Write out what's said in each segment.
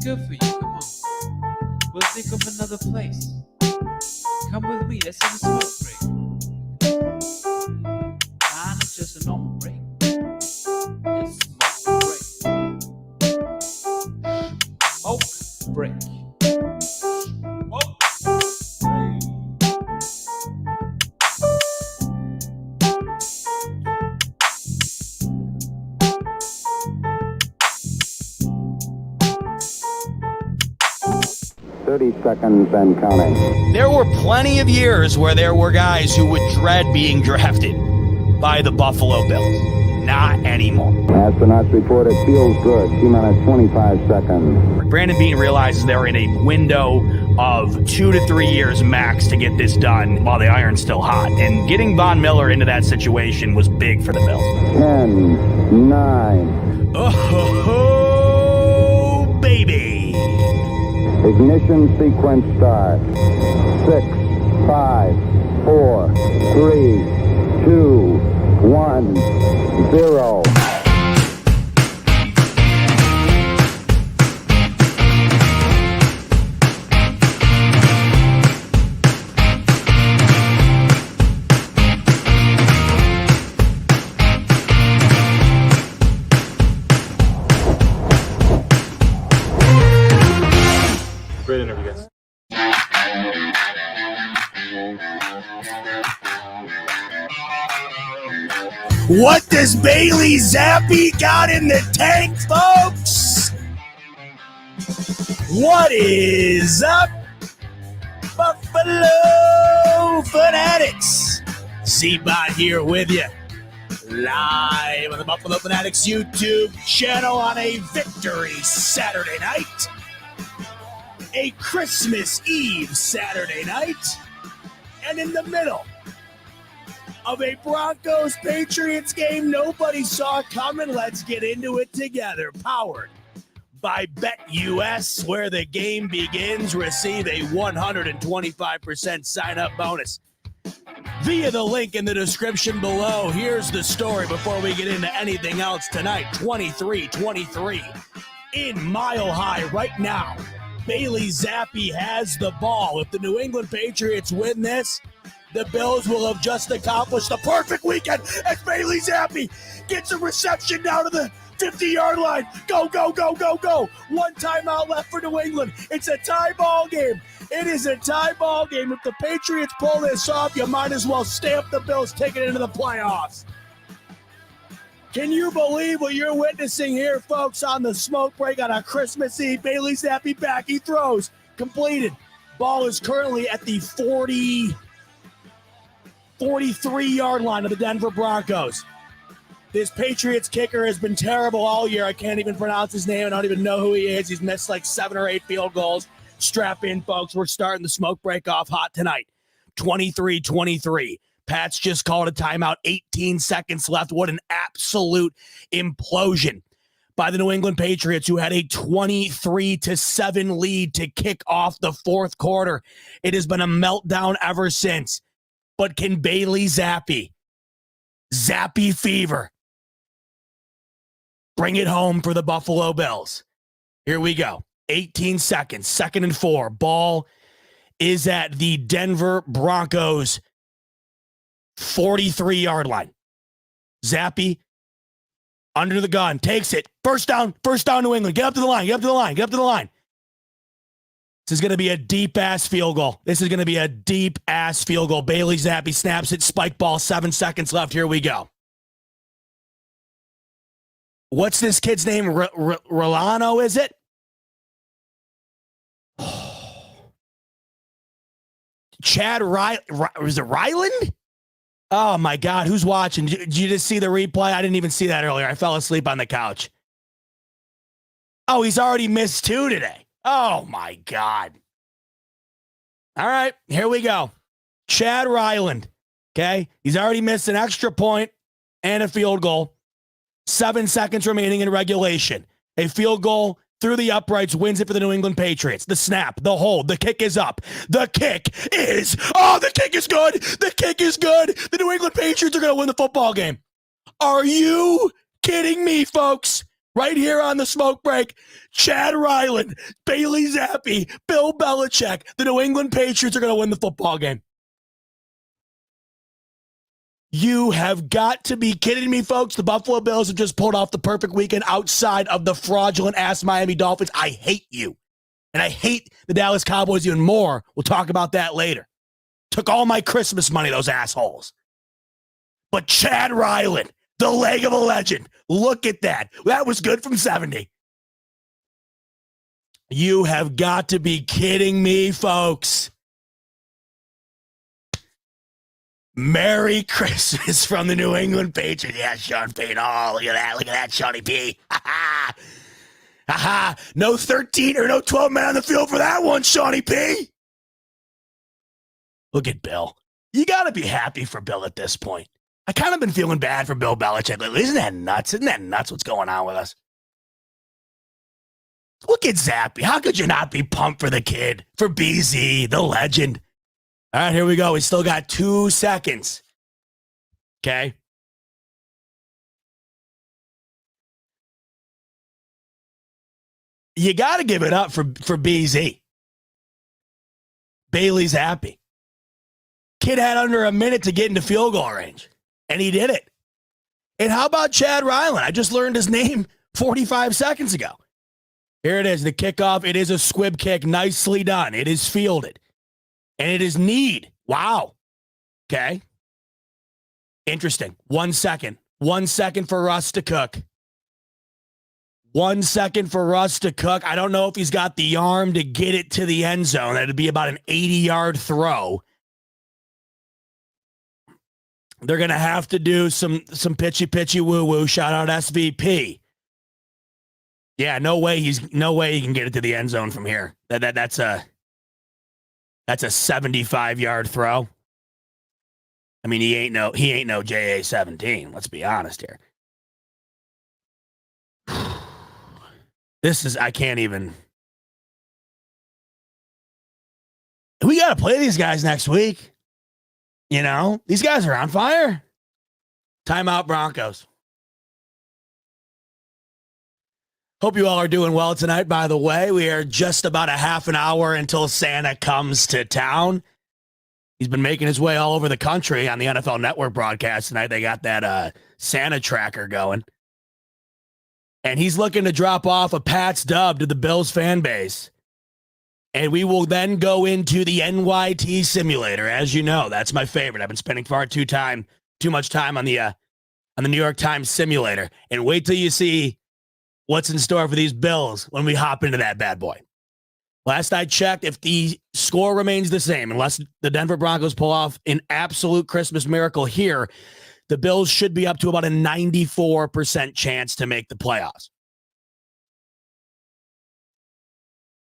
good for you. Come on. We'll think of another place. Come with me. Let's have a smoke break. Nah, not just a normal break. It's smoke break. Smoke break. Smoke break. 30 seconds and counting. There were plenty of years where there were guys who would dread being drafted by the Buffalo Bills. Not anymore. Astronauts report it feels good. T-minus 25 seconds. Brandon Beane realizes they're in a window of 2 to 3 years max to get this done while the iron's still hot. And getting Von Miller into that situation was big for the Bills. 10, 9. Oh, baby. Ignition sequence start. 6, 5, 4, 3, 2, 1, 0. Great interview, guys. What does Bailey Zappi got in the tank, folks? What is up, Buffalo Fanatics? C-Bot here with you, live on the Buffalo Fanatics YouTube channel on a victory Saturday night. A Christmas Eve Saturday night, and in the middle of a Broncos-Patriots game nobody saw coming. Let's get into it together. Powered by BetUS, where the game begins. Receive a 125% sign-up bonus via the link in the description below. Here's the story before we get into anything else tonight. 23-23 in Mile High right now. Bailey Zappi has the ball. If the New England Patriots win this, the Bills will have just accomplished the perfect weekend as Bailey Zappi gets a reception down to the 50-yard line. Go, go, go, go, go. One timeout left for New England. It's a tie ball game. It is a tie ball game. If the Patriots pull this off, you might as well stamp the Bills' ticket into the playoffs. Can you believe what you're witnessing here, folks, on the smoke break on a Christmas Eve? Bailey Zappi back. He throws. Completed. Ball is currently at the 43-yard line of the Denver Broncos. This Patriots kicker has been terrible all year. I can't even pronounce his name. I don't even know who he is. He's missed like 7 or 8 field goals. Strap in, folks. We're starting the smoke break off hot tonight. 23-23. Pats just called a timeout. 18 seconds left. What an absolute implosion by the New England Patriots, who had a 23-7 lead to kick off the fourth quarter. It has been a meltdown ever since. But can Bailey Zappi fever, bring it home for the Buffalo Bills? Here we go. 18 seconds. 2nd and 4. Ball is at the Denver Broncos 43-yard line. Zappi under the gun, takes it. First down, New England. Get up to the line. This is going to be a deep-ass field goal. Bailey Zappi snaps it. Spike ball, 7 seconds left. Here we go. What's this kid's name? Rolano, is it? Chad is it Ryland? Oh, my God. Who's watching? Did you just see the replay? I didn't even see that earlier. I fell asleep on the couch. Oh, he's already missed 2 today. Oh, my God. All right, here we go. Chad Ryland, okay? He's already missed an extra point and a field goal. 7 seconds remaining in regulation. A field goal through the uprights wins it for the New England Patriots. The snap, the hold, the kick is up. The kick is good. The New England Patriots are going to win the football game. Are you kidding me, folks? Right here on the smoke break, Chad Ryland, Bailey Zappi, Bill Belichick. The New England Patriots are going to win the football game. You have got to be kidding me, folks. The Buffalo Bills have just pulled off the perfect weekend outside of the fraudulent-ass Miami Dolphins. I hate you. And I hate the Dallas Cowboys even more. We'll talk about that later. Took all my Christmas money, those assholes. But Chad Ryland, the leg of a legend. Look at that. That was good from 70. You have got to be kidding me, folks. Merry Christmas from the New England Patriots. Yeah, Sean Payne. Oh, look at that. Look at that, Shawnee P. Ha-ha. Ha-ha. No 13 or no 12 men on the field for that one, Shawnee P. Look at Bill. You got to be happy for Bill at this point. I kind of been feeling bad for Bill Belichick lately. Isn't that nuts? Isn't that nuts what's going on with us? Look at Zappy. How could you not be pumped for the kid? For BZ, the legend. All right, here we go. We still got 2 seconds. Okay. You got to give it up for BZ. Bailey's happy. Kid had under a minute to get into field goal range, and he did it. And how about Chad Ryland? I just learned his name 45 seconds ago. Here it is, the kickoff. It is a squib kick. Nicely done. It is fielded. And it is need. Wow. Okay. Interesting. 1 second. 1 second for Russ to cook. 1 second for Russ to cook. I don't know if he's got the arm to get it to the end zone. That'd be about an 80-yard throw. They're going to have to do some pitchy woo-woo. Shout out SVP. Yeah, no way he can get it to the end zone from here. That's a 75-yard throw. I mean, he ain't no JA-17. Let's be honest here. I can't even. We got to play these guys next week. You know, these guys are on fire. Timeout Broncos. Hope you all are doing well tonight, by the way. We are just about a half an hour until Santa comes to town. He's been making his way all over the country on the NFL Network broadcast tonight. They got that Santa tracker going. And he's looking to drop off a Pats dub to the Bills fan base. And we will then go into the NYT simulator. As you know, that's my favorite. I've been spending far too much time on the New York Times simulator. And wait till you see what's in store for these Bills when we hop into that bad boy. Last I checked, if the score remains the same, unless the Denver Broncos pull off an absolute Christmas miracle here, the Bills should be up to about a 94% chance to make the playoffs.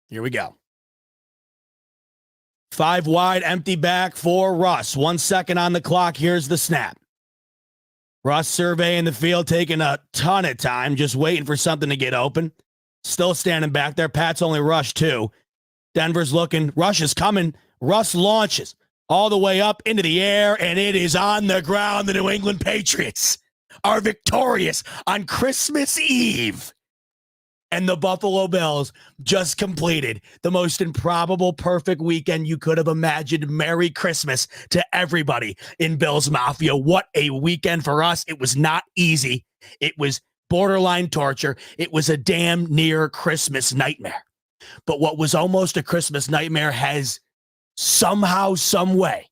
Here we go. 5 wide, empty back for Russ. 1 second on the clock. Here's the snap. Russ surveying the field, taking a ton of time, just waiting for something to get open. Still standing back there. Pat's only rushed 2. Denver's looking. Rush is coming. Russ launches all the way up into the air, and it is on the ground. The New England Patriots are victorious on Christmas Eve. And the Buffalo Bills just completed the most improbable, perfect weekend you could have imagined. Merry Christmas to everybody in Bills Mafia. What a weekend for us. It was not easy. It was borderline torture. It was a damn near Christmas nightmare. But what was almost a Christmas nightmare has somehow, some way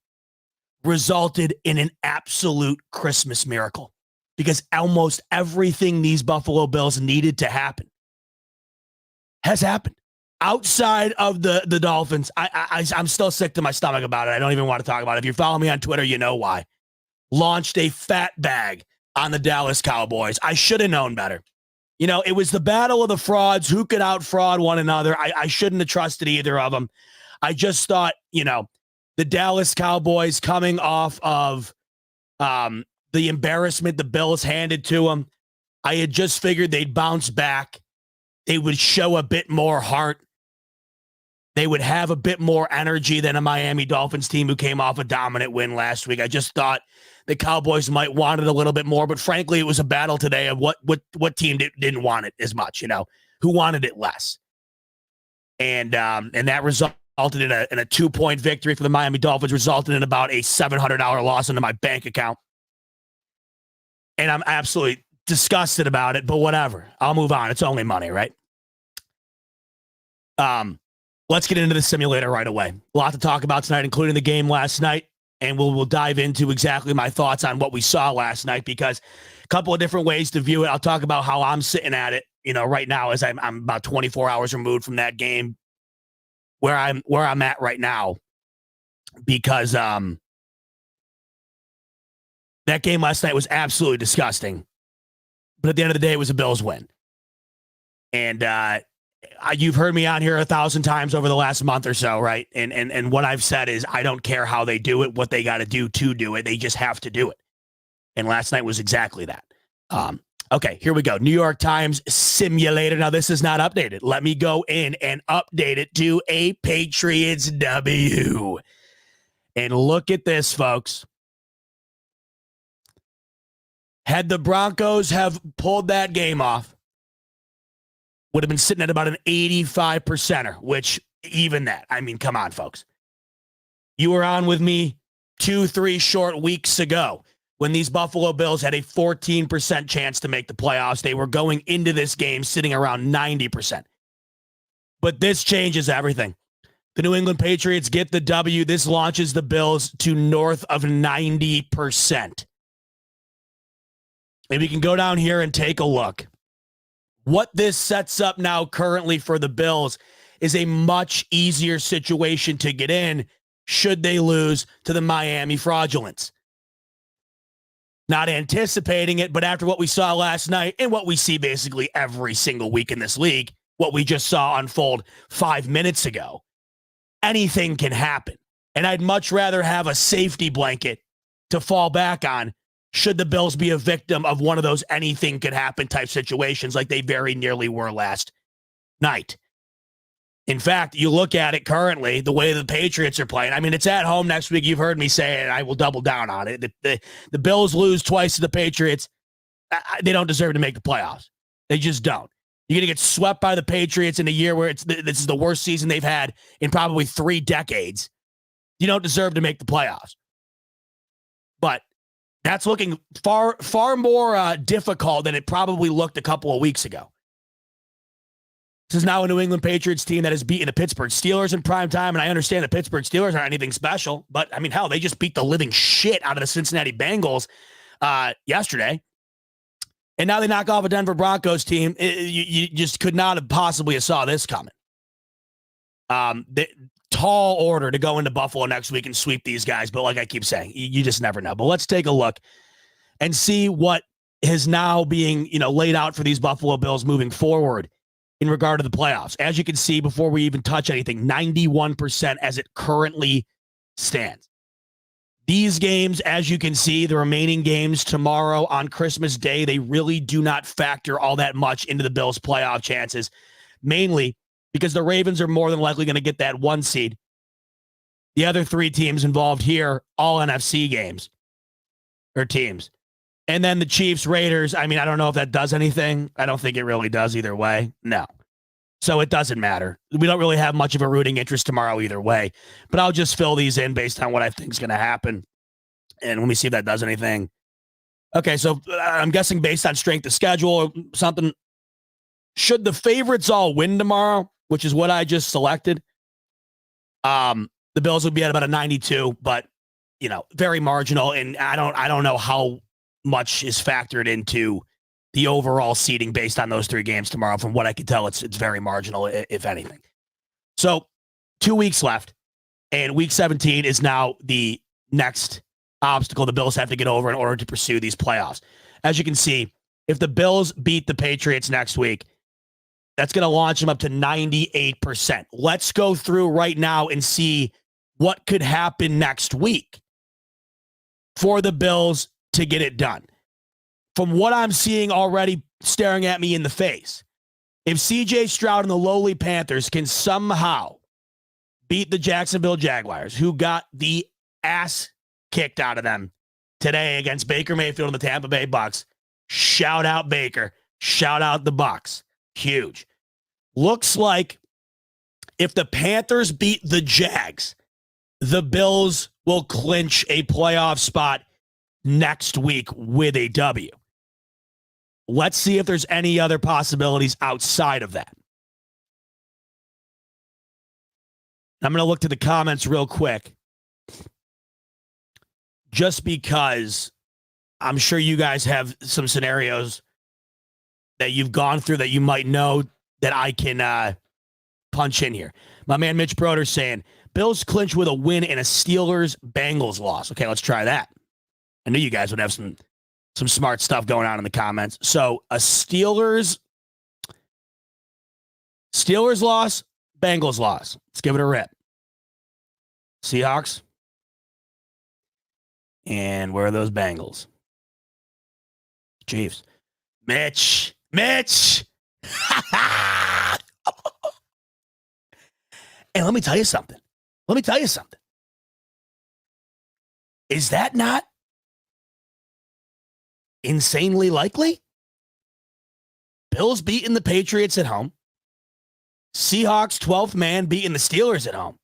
resulted in an absolute Christmas miracle, because almost everything these Buffalo Bills needed to happen has happened. Outside of the Dolphins, I'm still sick to my stomach about it. I don't even want to talk about it. If you follow me on Twitter, you know why. Launched a fat bag on the Dallas Cowboys. I should have known better. You know, it was the battle of the frauds. Who could out-fraud one another? I shouldn't have trusted either of them. I just thought, you know, the Dallas Cowboys coming off of the embarrassment the Bills handed to them, I had just figured they'd bounce back. They would show a bit more heart. they would have a bit more energy than a Miami Dolphins team who came off a dominant win last week. I just thought the Cowboys might want it a little bit more, but frankly, it was a battle today of what team didn't want it as much, who wanted it less. And that resulted in a 2-point victory for the Miami Dolphins, resulted in about a $700 loss into my bank account. And I'm absolutely disgusted about it, but whatever. I'll move on. It's only money, right? Let's get into the simulator right away. A lot to talk about tonight, including the game last night, and we'll dive into exactly my thoughts on what we saw last night, because a couple of different ways to view it. I'll talk about how I'm sitting at it, right now, as I'm about 24 hours removed from that game, where I'm at right now, because that game last night was absolutely disgusting. But at the end of the day, it was a Bills win. And you've heard me on here 1,000 times over the last month or so, right? And what I've said is I don't care how they do it, what they got to do it. They just have to do it. And last night was exactly that. Okay, here we go. New York Times simulator. Now, this is not updated. Let me go in and update it to a Patriots W. And look at this, folks. Had the Broncos have pulled that game off, would have been sitting at about an 85%er, which even that, come on, folks. You were on with me 2-3 short weeks ago when these Buffalo Bills had a 14% chance to make the playoffs. They were going into this game sitting around 90%. But this changes everything. The New England Patriots get the W. This launches the Bills to north of 90%. Maybe you can go down here and take a look. What this sets up now currently for the Bills is a much easier situation to get in should they lose to the Miami Fraudulents. Not anticipating it, but after what we saw last night and what we see basically every single week in this league, what we just saw unfold 5 minutes ago, anything can happen. And I'd much rather have a safety blanket to fall back on should the Bills be a victim of one of those anything could happen type situations like they very nearly were last night. In fact, you look at it currently, the way the Patriots are playing. It's at home next week. You've heard me say it, and I will double down on it. The Bills lose twice to the Patriots. They don't deserve to make the playoffs. They just don't. You're going to get swept by the Patriots in a year where this is the worst season they've had in probably 3 decades. You don't deserve to make the playoffs. But that's looking far, far more difficult than it probably looked a couple of weeks ago. This is now a New England Patriots team that has beaten the Pittsburgh Steelers in prime time, and I understand the Pittsburgh Steelers aren't anything special, but, hell, they just beat the living shit out of the Cincinnati Bengals yesterday, and now they knock off a Denver Broncos team. You just could not have possibly saw this coming. The tall order to go into Buffalo next week and sweep these guys, but like I keep saying, you just never know. But let's take a look and see what is now being laid out for these Buffalo Bills moving forward in regard to the playoffs. As you can see, before we even touch anything, 91% as it currently stands. These games, as you can see, the remaining games tomorrow on Christmas Day, they really do not factor all that much into the Bills' playoff chances, mainly because the Ravens are more than likely going to get that 1 seed. The other 3 teams involved here, all NFC games or teams. And then the Chiefs, Raiders, I don't know if that does anything. I don't think it really does either way. No. So it doesn't matter. We don't really have much of a rooting interest tomorrow either way. But I'll just fill these in based on what I think is going to happen. And let me see if that does anything. Okay, so I'm guessing based on strength of schedule or something. Should the favorites all win tomorrow, which is what I just selected, the Bills would be at about a 92, but, very marginal. And I don't know how much is factored into the overall seeding based on those 3 games tomorrow. From what I can tell, it's very marginal, if anything. So 2 weeks left, and week 17 is now the next obstacle the Bills have to get over in order to pursue these playoffs. As you can see, if the Bills beat the Patriots next week, that's going to launch them up to 98%. Let's go through right now and see what could happen next week for the Bills to get it done. From what I'm seeing already staring at me in the face, if CJ Stroud and the lowly Panthers can somehow beat the Jacksonville Jaguars, who got the ass kicked out of them today against Baker Mayfield and the Tampa Bay Bucks. Shout out Baker. Shout out the Bucks. Huge. Looks like if the Panthers beat the Jags, the Bills will clinch a playoff spot next week with a W. Let's see if there's any other possibilities outside of that. I'm going to look to the comments real quick, just because I'm sure you guys have some scenarios that you've gone through that you might know that I can punch in here. My man Mitch Broder saying, Bills clinch with a win and a Steelers-Bengals loss. Okay, let's try that. I knew you guys would have some smart stuff going on in the comments. So a Steelers loss, Bengals loss. Let's give it a rip. Seahawks. And where are those Bengals? Chiefs. Mitch. And let me tell you something. Is that not insanely likely? Bills beating the Patriots at home. Seahawks 12th man beating the Steelers at home.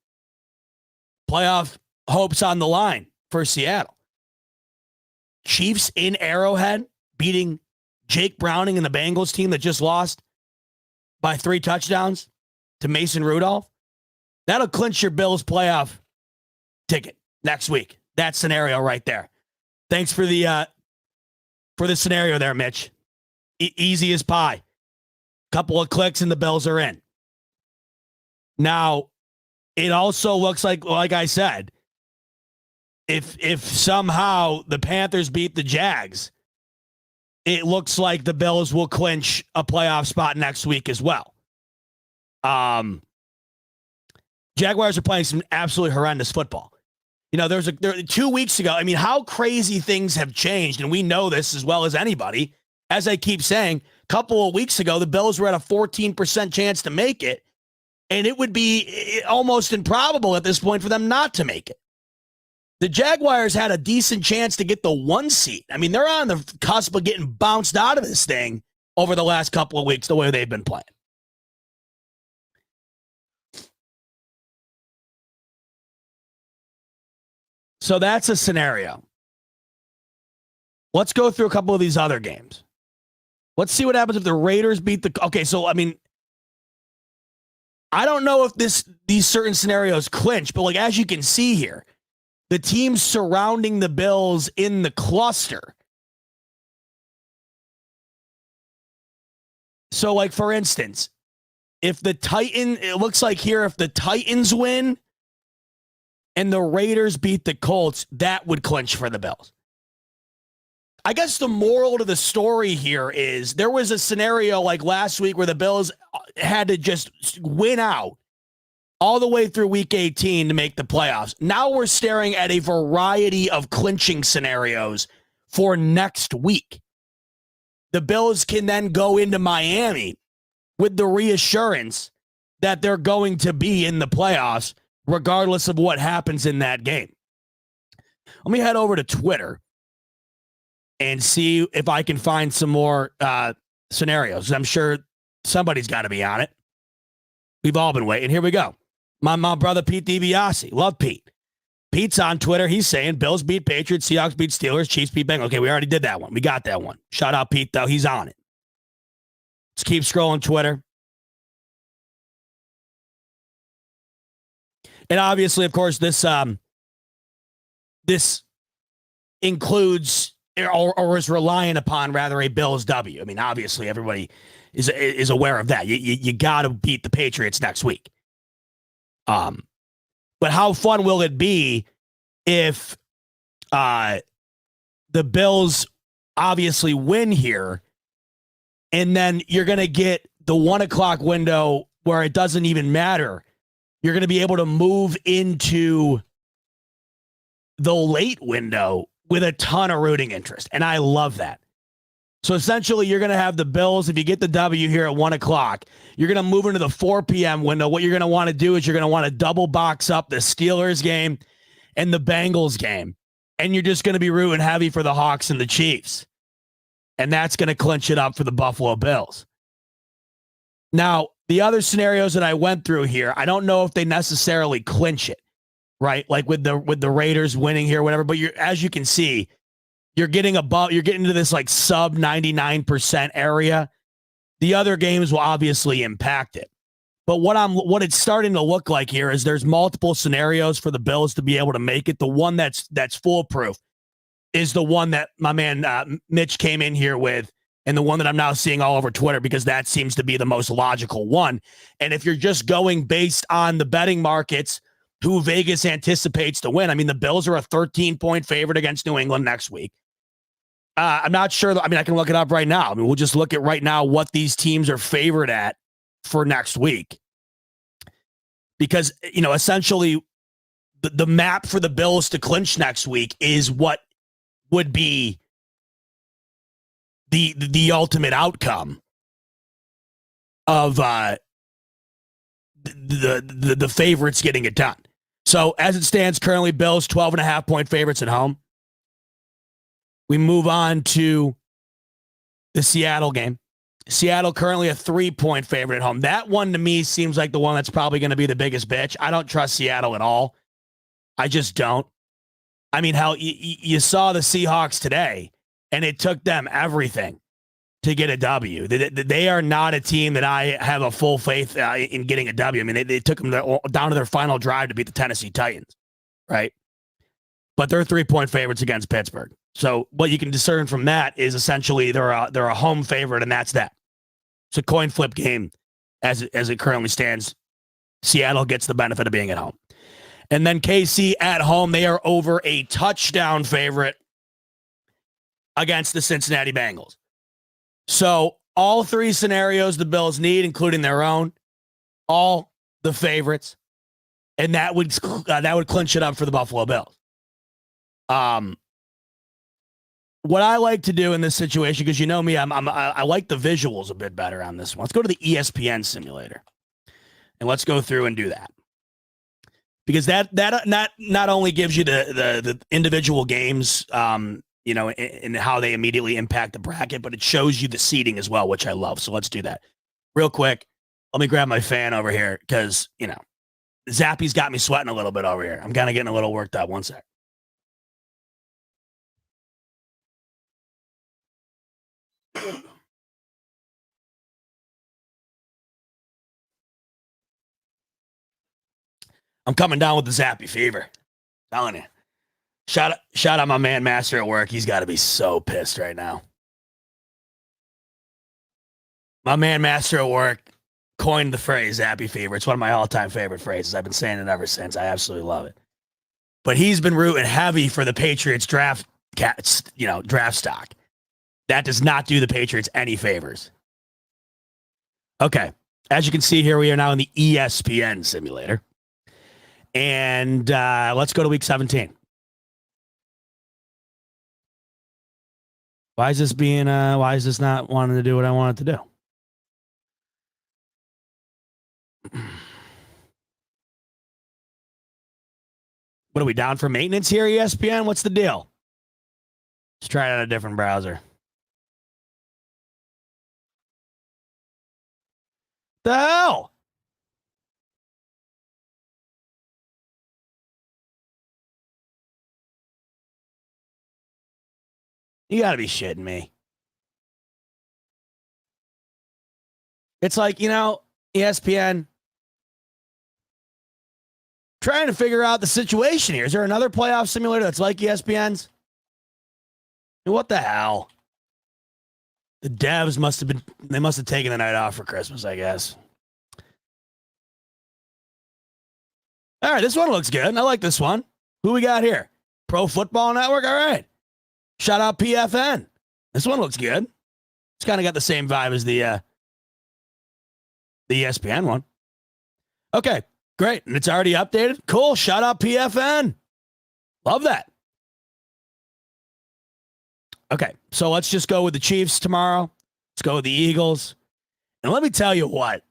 Playoff hopes on the line for Seattle. Chiefs in Arrowhead beating Jake Browning and the Bengals team that just lost by 3 touchdowns to Mason Rudolph. That'll clinch your Bills playoff ticket next week. That scenario right there. Thanks for the scenario there, Mitch. Easy as pie. Couple of clicks and the Bills are in. Now, it also looks like I said, if somehow the Panthers beat the Jags, it looks like the Bills will clinch a playoff spot next week as well. Jaguars are playing some absolutely horrendous football. You know, there 2 weeks ago, I mean, how crazy things have changed, and we know this as well as anybody. As I keep saying, a couple of weeks ago, the Bills were at a 14% chance to make it, and it would be almost improbable at this point for them not to make it. The Jaguars had a decent chance to get the 1 seed. I mean, they're on the cusp of getting bounced out of this thing over the last couple of weeks, the way they've been playing. So that's a scenario. Let's go through a couple of these other games. Let's see what happens if the Raiders beat the... Okay, so, I mean, I don't know if these certain scenarios clinch, but, like, as you can see here, the teams surrounding the Bills in the cluster. So, like, for instance, it looks like here, if the Titans win and the Raiders beat the Colts, that would clinch for the Bills. I guess the moral to the story here is there was a scenario like last week where the Bills had to just win out all the way through week 18 to make the playoffs. Now we're staring at a variety of clinching scenarios for next week. The Bills can then go into Miami with the reassurance that they're going to be in the playoffs regardless of what happens in that game. Let me head over to Twitter and see if I can find some more scenarios. I'm sure somebody's got to be on it. We've all been waiting. Here we go. My brother Pete DiBiase. Love Pete. Pete's on Twitter. He's saying Bills beat Patriots, Seahawks beat Steelers, Chiefs beat Bengals. Okay, we already did that one. We got that one. Shout out Pete, though. He's on it. Let's keep scrolling Twitter. And obviously, of course, this includes or is reliant upon rather a Bills W. I mean, obviously, everybody is aware of that. You got to beat the Patriots next week. But how fun will it be if the Bills obviously win here, and then you're going to get the 1 o'clock window where it doesn't even matter. You're going to be able to move into the late window with a ton of rooting interest. And I love that. So essentially, you're going to have the Bills. If you get the W here at 1 o'clock, you're going to move into the 4 p.m. window. What you're going to want to do is you're going to want to double box up the Steelers game and the Bengals game. And you're just going to be rooting heavy for the Hawks and the Chiefs. And that's going to clinch it up for the Buffalo Bills. Now, the other scenarios that I went through here, I don't know if they necessarily clinch it, right? Like with the Raiders winning here, whatever. But as you can see, you're getting into this like sub 99% area. The other games will obviously impact it. But what it's starting to look like here is there's multiple scenarios for the Bills to be able to make it. The one that's foolproof is the one that my man Mitch came in here with, and the one that I'm now seeing all over Twitter, because that seems to be the most logical one. And if you're just going based on the betting markets, who Vegas anticipates to win, I mean, the Bills are a 13-point favorite against New England next week. I'm not sure. I mean, I can look it up right now. I mean, we'll just look at right now what these teams are favored at for next week. Because, essentially the map for the Bills to clinch next week is what would be the ultimate outcome of the favorites getting it done. So as it stands currently, Bills 12.5-point favorites at home. We move on to the Seattle game. Seattle currently a 3-point favorite at home. That one to me seems like the one that's probably going to be the biggest bitch. I don't trust Seattle at all. I just don't. I mean, hell, you saw the Seahawks today, and it took them everything to get a W. They are not a team that I have a full faith in getting a W. I mean, they took them down to their final drive to beat the Tennessee Titans, right? But they're 3-point favorites against Pittsburgh. So what you can discern from that is essentially they're a home favorite, and that's that. It's a coin flip game as it currently stands. Seattle gets the benefit of being at home. And then KC at home, they are over a touchdown favorite against the Cincinnati Bengals. So all three scenarios the Bills need, including their own, all the favorites, and that would clinch it up for the Buffalo Bills. What I like to do in this situation, because you know me, I like the visuals a bit better on this one. Let's go to the ESPN simulator, and let's go through and do that, because that not only gives you the individual games, and how they immediately impact the bracket, but it shows you the seeding as well, which I love. So let's do that real quick. Let me grab my fan over here because Zappy's got me sweating a little bit over here. I'm kind of getting a little worked up. One sec. I'm coming down with the Zappy fever. Telling you. Shout out my man Master at work. He's got to be so pissed right now. My man Master at work coined the phrase Zappy fever. It's one of my all-time favorite phrases. I've been saying it ever since. I absolutely love it. But he's been rooting heavy for the Patriots draft stock. That does not do the Patriots any favors. Okay. As you can see here, we are now in the ESPN simulator. And let's go to week 17. Why is this not wanting to do what I want it to do? What are we down for maintenance here, ESPN? What's the deal? Let's try it on a different browser. The hell? You got to be shitting me. It's like, ESPN trying to figure out the situation here. Is there another playoff simulator that's like ESPN's? What the hell? The devs must have taken the night off for Christmas, I guess. All right, this one looks good. I like this one. Who we got here? Pro Football Network? All right. Shout out PFN. This one looks good. It's kind of got the same vibe as the ESPN one. Okay, great. And it's already updated. Cool. Shout out PFN. Love that. Okay, so let's just go with the Chiefs tomorrow. Let's go with the Eagles. And let me tell you what,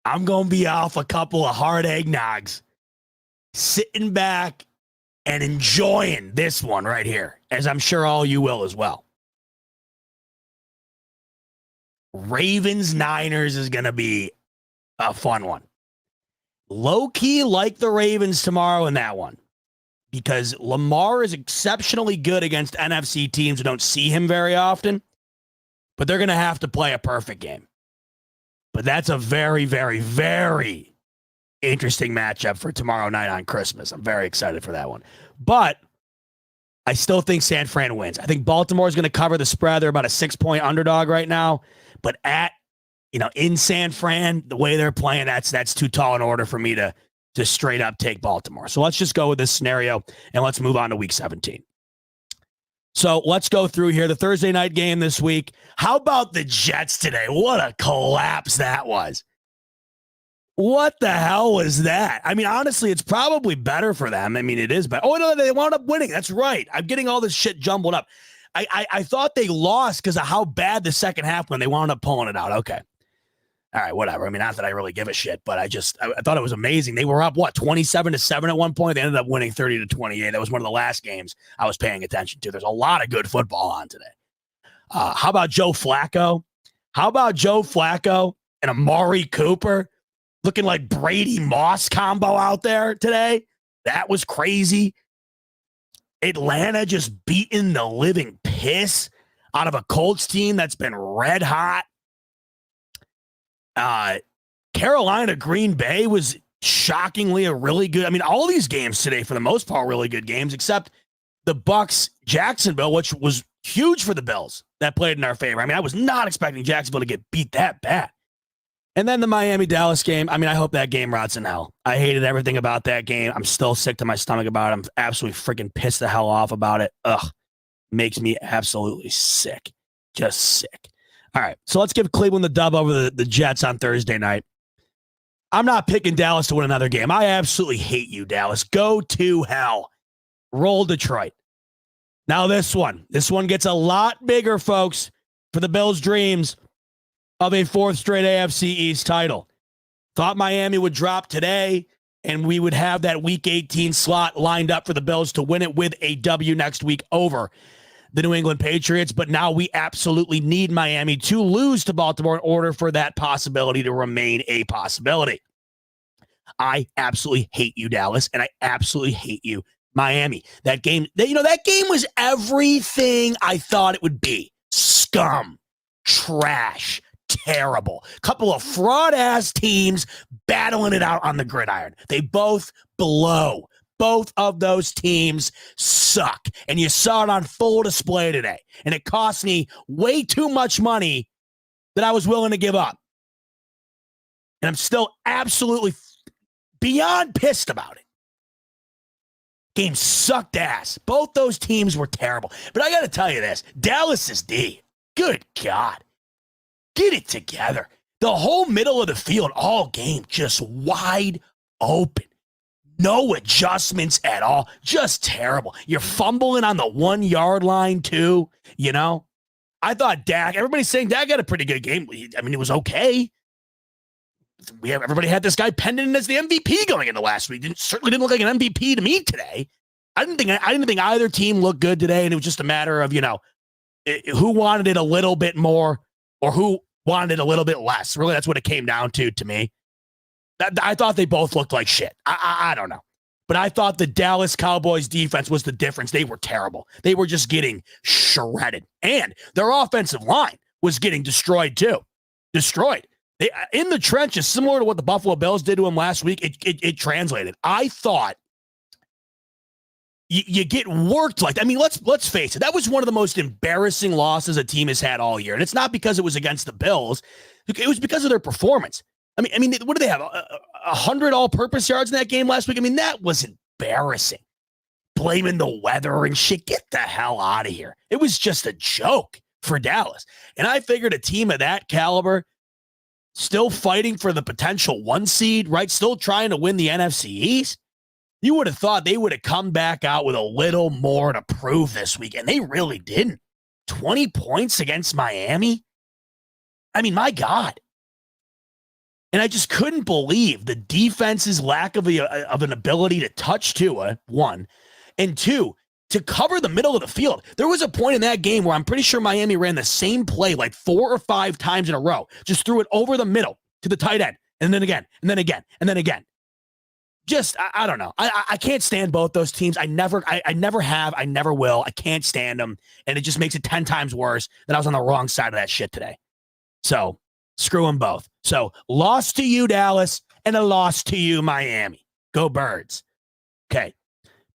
I'm going to be off a couple of hard eggnogs, sitting back and enjoying this one right here, as I'm sure all you will as well. Ravens-Niners is going to be a fun one. Low-key like the Ravens tomorrow in that one, because Lamar is exceptionally good against NFC teams who don't see him very often, but they're going to have to play a perfect game. But that's a very, very, very interesting matchup for tomorrow night on Christmas. I'm very excited for that one. But I still think San Fran wins. I think Baltimore is going to cover the spread. They're about a 6-point underdog right now. But in San Fran, the way they're playing, that's too tall an order for me to just straight up take Baltimore. So let's just go with this scenario, and let's move on to week 17. So let's go through here. The Thursday night game this week. How about the Jets today? What a collapse that was. What the hell was that? I mean, honestly, it's probably better for them. I mean, it is better. Oh, no, they wound up winning. That's right. I'm getting all this shit jumbled up. I thought they lost because of how bad the second half when they wound up pulling it out. Okay. All right, whatever. I mean, not that I really give a shit, but I thought it was amazing. They were up, 27-7 at one point. They ended up winning 30-28. That was one of the last games I was paying attention to. There's a lot of good football on today. How about Joe Flacco? And Amari Cooper looking like Brady Moss combo out there today? That was crazy. Atlanta just beating the living piss out of a Colts team that's been red hot. Carolina Green Bay was shockingly a really good. I mean, all these games today, for the most part, really good games, except the Bucks Jacksonville, which was huge for the Bills that played in our favor. I mean, I was not expecting Jacksonville to get beat that bad. And then the Miami Dallas game. I mean, I hope that game rots in hell. I hated everything about that game. I'm still sick to my stomach about it. I'm absolutely freaking pissed the hell off about it. Ugh, makes me absolutely sick. Just sick. All right, so let's give Cleveland the dub over the Jets on Thursday night. I'm not picking Dallas to win another game. I absolutely hate you, Dallas. Go to hell. Roll Detroit. Now this one gets a lot bigger, folks, for the Bills' dreams of a fourth straight AFC East title. Thought Miami would drop today, and we would have that Week 18 slot lined up for the Bills to win it with a W next week over the New England Patriots, but now we absolutely need Miami to lose to Baltimore in order for that possibility to remain a possibility. I absolutely hate you, Dallas, and I absolutely hate you, Miami. That game was everything I thought it would be. Scum, trash, terrible. Couple of fraud-ass teams battling it out on the gridiron. They both blow. Both of those teams suck. And you saw it on full display today. And it cost me way too much money that I was willing to give up. And I'm still absolutely beyond pissed about it. Game sucked ass. Both those teams were terrible. But I got to tell you this. Dallas is D. Good God. Get it together. The whole middle of the field all game just wide open. No adjustments at all. Just terrible. You're fumbling on the 1 yard line too, I thought Dak, everybody's saying Dak had a pretty good game. I mean, it was okay. Everybody had this guy penned in as the MVP going into last week. Certainly didn't look like an MVP to me today. I didn't think either team looked good today, and it was just a matter of, who wanted it a little bit more or who wanted it a little bit less. Really, that's what it came down to me. I thought they both looked like shit. I don't know. But I thought the Dallas Cowboys defense was the difference. They were terrible. They were just getting shredded. And their offensive line was getting destroyed too. Destroyed. They, in the trenches, similar to what the Buffalo Bills did to him last week, it translated. I thought you get worked like that. I mean, let's face it. That was one of the most embarrassing losses a team has had all year. And it's not because it was against the Bills. It was because of their performance. I mean, what do they have? 100 all-purpose yards in that game last week? I mean, that was embarrassing. Blaming the weather and shit. Get the hell out of here. It was just a joke for Dallas. And I figured a team of that caliber, still fighting for the potential 1 seed, right? Still trying to win the NFC East. You would have thought they would have come back out with a little more to prove this week, and they really didn't. 20 points against Miami? I mean, my God. And I just couldn't believe the defense's lack of an ability to touch Tua, one, and two, to cover the middle of the field. There was a point in that game where I'm pretty sure Miami ran the same play like 4 or 5 times in a row, just threw it over the middle to the tight end, and then again, and then again, and then again. Just, I don't know. I can't stand both those teams. I never have. I never will. I can't stand them. And it just makes it 10 times worse that I was on the wrong side of that shit today. So screw them both. So loss to you, Dallas, and a loss to you, Miami. Go Birds. Okay.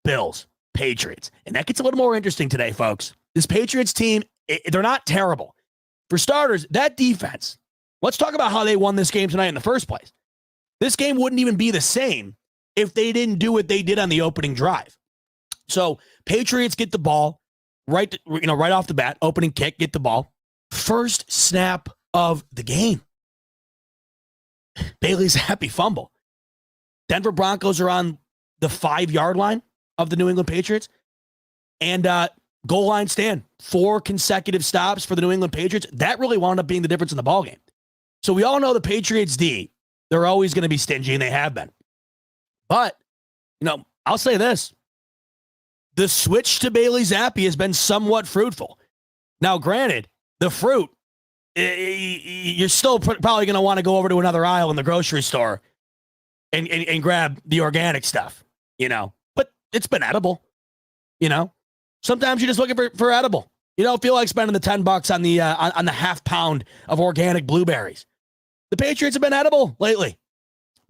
Bills, Patriots. And that gets a little more interesting today, folks. This Patriots team, they're not terrible. For starters, that defense, let's talk about how they won this game tonight in the first place. This game wouldn't even be the same if they didn't do what they did on the opening drive. So Patriots get the ball right off the bat, opening kick, get the ball. First snap of the game. Bailey's happy fumble. Denver Broncos are on the 5-yard line of the New England Patriots. And goal line stand. 4 consecutive stops for the New England Patriots. That really wound up being the difference in the ballgame. So we all know the Patriots D, they're always going to be stingy, and they have been. But, I'll say this. The switch to Bailey Zappi has been somewhat fruitful. Now, granted, the fruit, you're still probably going to want to go over to another aisle in the grocery store and grab the organic stuff, But it's been edible, Sometimes you're just looking for edible. You don't feel like spending the $10 on the half pound of organic blueberries. The Patriots have been edible lately.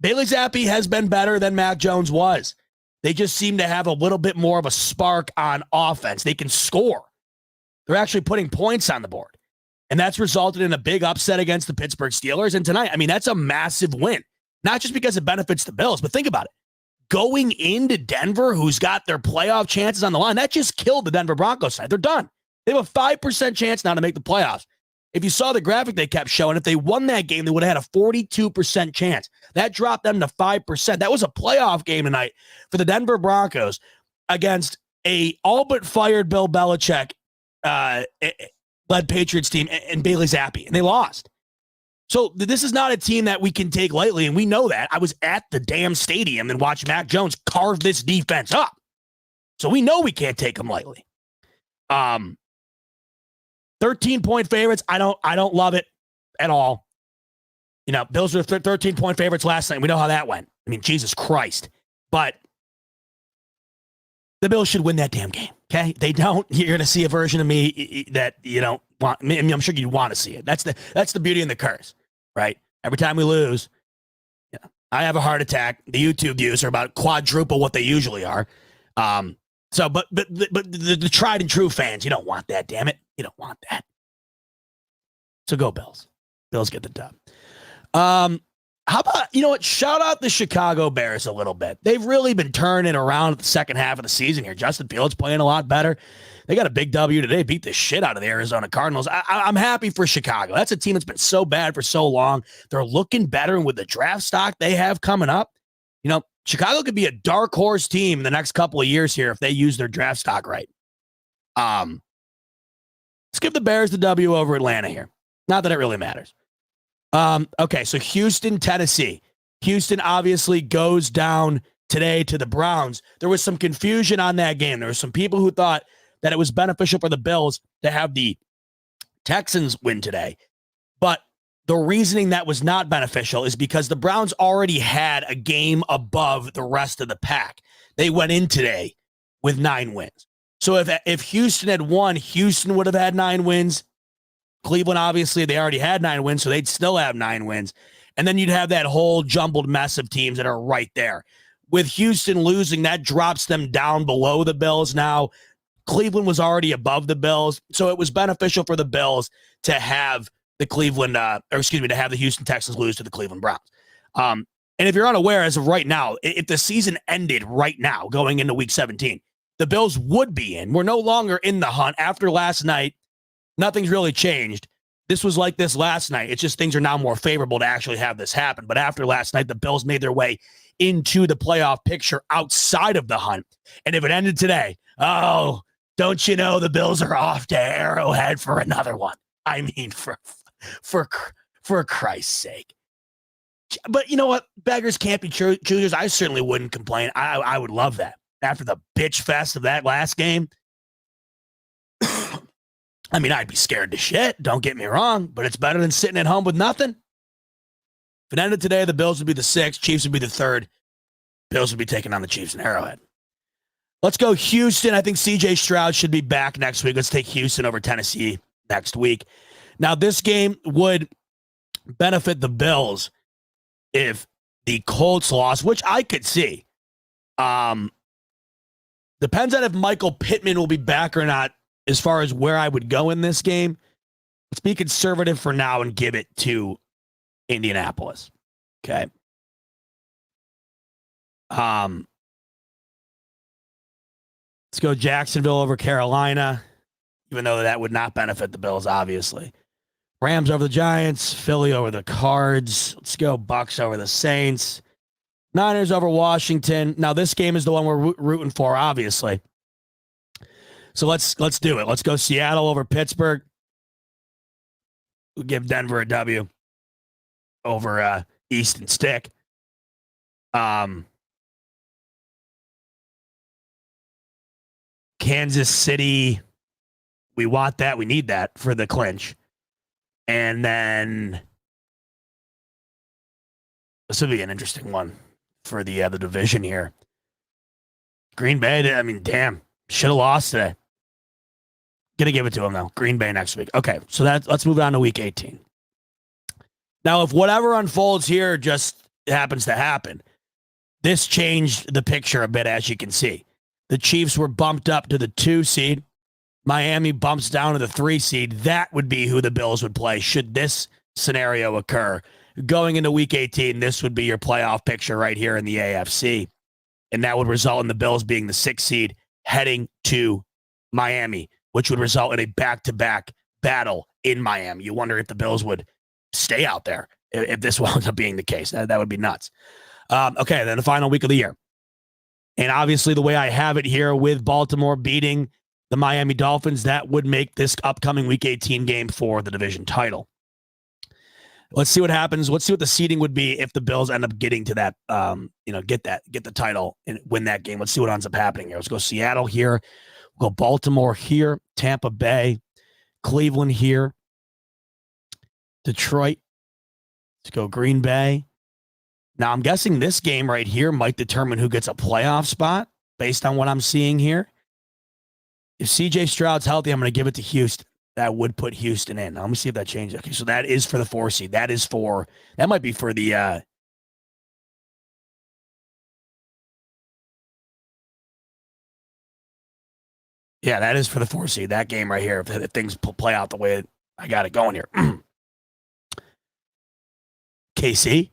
Bailey Zappi has been better than Mac Jones was. They just seem to have a little bit more of a spark on offense. They can score. They're actually putting points on the board. And that's resulted in a big upset against the Pittsburgh Steelers. And tonight, that's a massive win. Not just because it benefits the Bills, but think about it. Going into Denver, who's got their playoff chances on the line, that just killed the Denver Broncos side. They're done. They have a 5% chance now to make the playoffs. If you saw the graphic they kept showing, if they won that game, they would have had a 42% chance. That dropped them to 5%. That was a playoff game tonight for the Denver Broncos against a all but fired Bill Belichick led Patriots team and Bailey Zappi, and they lost. So this is not a team that we can take lightly, and we know that. I was at the damn stadium and watched Mac Jones carve this defense up. So we know we can't take them lightly. 13-point favorites. I don't love it at all. Bills were 13-point favorites last night. We know how that went. Jesus Christ. But the Bills should win that damn game. Okay? They don't. You're going to see a version of me that you don't want. I'm sure you want to see it. That's the beauty and the curse, right? Every time we lose, I have a heart attack. The YouTube views are about quadruple what they usually are. But the tried and true fans, you don't want that, damn it. You don't want that. So go Bills. Bills get the dub. How about, shout out the Chicago Bears a little bit. They've really been turning around at the second half of the season here. Justin Fields playing a lot better. They got a big W today, beat the shit out of the Arizona Cardinals. I'm happy for Chicago. That's a team that's been so bad for so long. They're looking better, and with the draft stock they have coming up, Chicago could be a dark horse team in the next couple of years here if they use their draft stock right. Let's give the Bears the W over Atlanta here. Not that it really matters. Okay, so Houston, Tennessee. Houston obviously goes down today to the Browns. There was some confusion on that game. There were some people who thought that it was beneficial for the Bills to have the Texans win today. But the reasoning that was not beneficial is because the Browns already had a game above the rest of the pack. They went in today with 9 wins. So if Houston had won, Houston would have had 9 wins. Cleveland, obviously, they already had 9 wins, so they'd still have 9 wins. And then you'd have that whole jumbled mess of teams that are right there. With Houston losing, that drops them down below the Bills now. Cleveland was already above the Bills, so it was beneficial for the Bills to have the to have the Houston Texans lose to the Cleveland Browns. And if you're unaware, as of right now, if the season ended right now, going into Week 17, the Bills would be in. We're no longer in the hunt. After last night, nothing's really changed. This was like this last night. It's just things are now more favorable to actually have this happen. But after last night, the Bills made their way into the playoff picture outside of the hunt. And if it ended today, Don't you know the Bills are off to Arrowhead for another one? I mean, for Christ's sake. But you know what? Beggars can't be choosers. I certainly wouldn't complain. I would love that. After the bitch fest of that last game, I mean, I'd be scared to shit. Don't get me wrong, but it's better than sitting at home with nothing. If it ended today, the Bills would be the 6th, Chiefs would be the 3rd. Bills would be taking on the Chiefs in Arrowhead. Let's go Houston. I think C.J. Stroud should be back next week. Let's take Houston over Tennessee next week. Now, this game would benefit the Bills if the Colts lost, which I could see. Depends on if Michael Pittman will be back or not as far as where I would go in this game. Let's be conservative for now and give it to Indianapolis. Okay. Let's go Jacksonville over Carolina, even though that would not benefit the Bills, obviously. Rams over the Giants, Philly over the Cards. Let's go Bucks over the Saints. Niners over Washington. Now, this game is the one we're rooting for, obviously. So let's do it. Let's go Seattle over Pittsburgh. We'll give Denver a W over Easton Stick. Kansas City, we want that. We need that for the clinch. And then this would be an interesting one for the division here. Green Bay, I mean, damn, should have lost today. Gonna give it to them though. Green Bay next week. Okay, so let's move on to week 18. Now, if whatever unfolds here just happens to happen, this changed the picture a bit, as you can see. The Chiefs were bumped up to the 2 seed. Miami bumps down to the 3 seed. That would be who the Bills would play should this scenario occur. Going into week 18, this would be your playoff picture right here in the AFC. And that would result in the Bills being the 6th seed heading to Miami, which would result in a back-to-back battle in Miami. You wonder if the Bills would stay out there if this winds up being the case. That would be nuts. Okay, then the final week of the year. And obviously the way I have it here with Baltimore beating the Miami Dolphins, that would make this upcoming week 18 game for the division title. Let's see what happens. Let's see what the seeding would be if the Bills end up getting to that, get the title and win that game. Let's see what ends up happening here. Let's go Seattle here. We'll go Baltimore here, Tampa Bay, Cleveland here, Detroit. Let's go Green Bay. Now, I'm guessing this game right here might determine who gets a playoff spot based on what I'm seeing here. If C.J. Stroud's healthy, I'm going to give it to Houston. That would put Houston in. Now, let me see if that changes. Okay, so that is for the 4 seed. That might be for the yeah, that is for the 4 seed. That game right here, if things play out the way I got it going here. KC.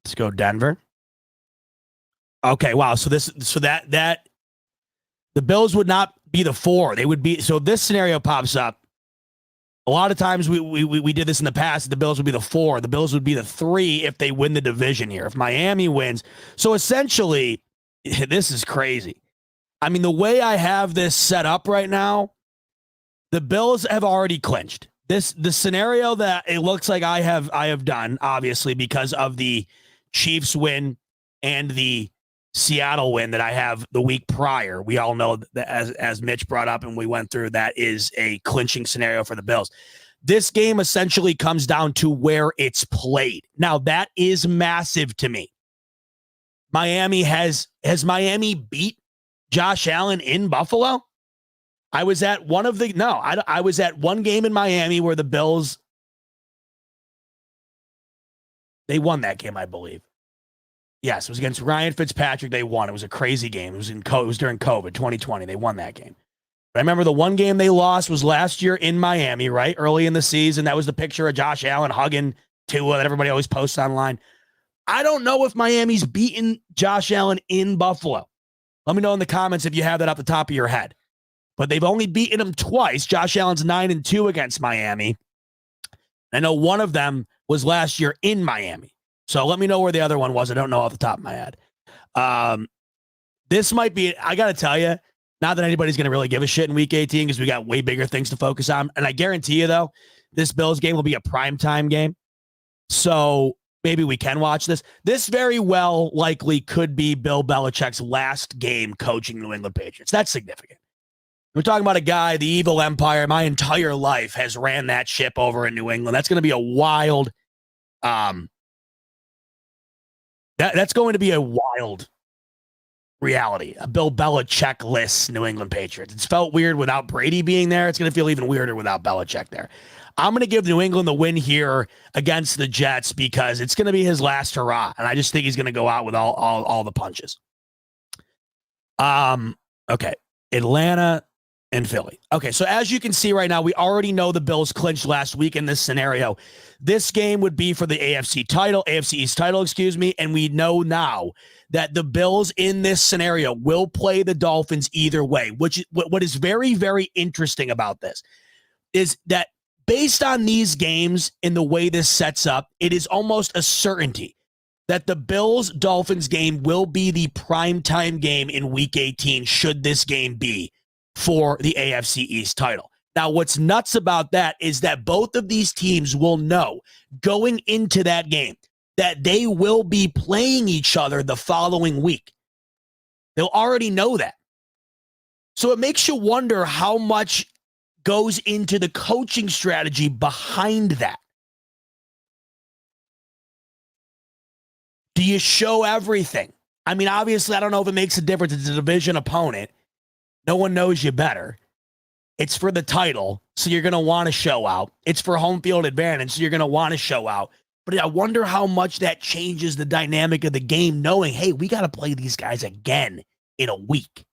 Let's go Denver. Okay, wow. So that the Bills would not be the 4. They would be. So this scenario pops up. A lot of times we did this in the past. The Bills would be the 4. The Bills would be the 3 if they win the division here. If Miami wins. So essentially, this is crazy. I mean, the way I have this set up right now, the Bills have already clinched. The scenario that it looks like I have done, obviously, because of the Chiefs win and the Seattle win that I have the week prior. We all know that as Mitch brought up and we went through, that is a clinching scenario for the Bills. This game essentially comes down to where it's played. Now, that is massive to me. Miami has Miami beat Josh Allen in Buffalo? I was at I was at one game in Miami where the Bills, they won that game, I believe. Yes, it was against Ryan Fitzpatrick. They won. It was a crazy game. It was during COVID, 2020. They won that game. But I remember the one game they lost was last year in Miami, right? Early in the season. That was the picture of Josh Allen hugging Tua that everybody always posts online. I don't know if Miami's beaten Josh Allen in Buffalo. Let me know in the comments if you have that off the top of your head. But they've only beaten him twice. Josh Allen's 9-2 against Miami. I know one of them was last year in Miami. So let me know where the other one was. I don't know off the top of my head. This might be, I got to tell you, Not that anybody's going to really give a shit in week 18 because we got way bigger things to focus on. And I guarantee you, though, this Bills game will be a primetime game. So maybe we can watch this. This very well likely could be Bill Belichick's last game coaching New England Patriots. That's significant. We're talking about a guy, the evil empire, my entire life has ran that ship over in New England. That's going to be a wild, that's going to be a wild reality. A Bill Belichick-less New England Patriots. It's felt weird without Brady being there. It's going to feel even weirder without Belichick there. I'm going to give New England the win here against the Jets because it's going to be his last hurrah, and I just think he's going to go out with all the punches. Okay, Atlanta and Philly. Okay, so as you can see right now, we already know the Bills clinched last week in this scenario. This game would be for the AFC East title, and we know now that the Bills in this scenario will play the Dolphins either way, which what is very, very interesting about this is that based on these games and the way this sets up, it is almost a certainty that the Bills-Dolphins game will be the primetime game in Week 18 should this game be for the AFC East title. Now, what's nuts about that is that both of these teams will know going into that game that they will be playing each other the following week. They'll already know that. So it makes you wonder how much goes into the coaching strategy behind that. Do you show everything? I mean, obviously, I don't know if it makes a difference. It's a division opponent. No one knows you better. It's for the title, so you're going to want to show out. It's for home field advantage, so you're going to want to show out. But I wonder how much that changes the dynamic of the game, knowing, hey, we got to play these guys again in a week.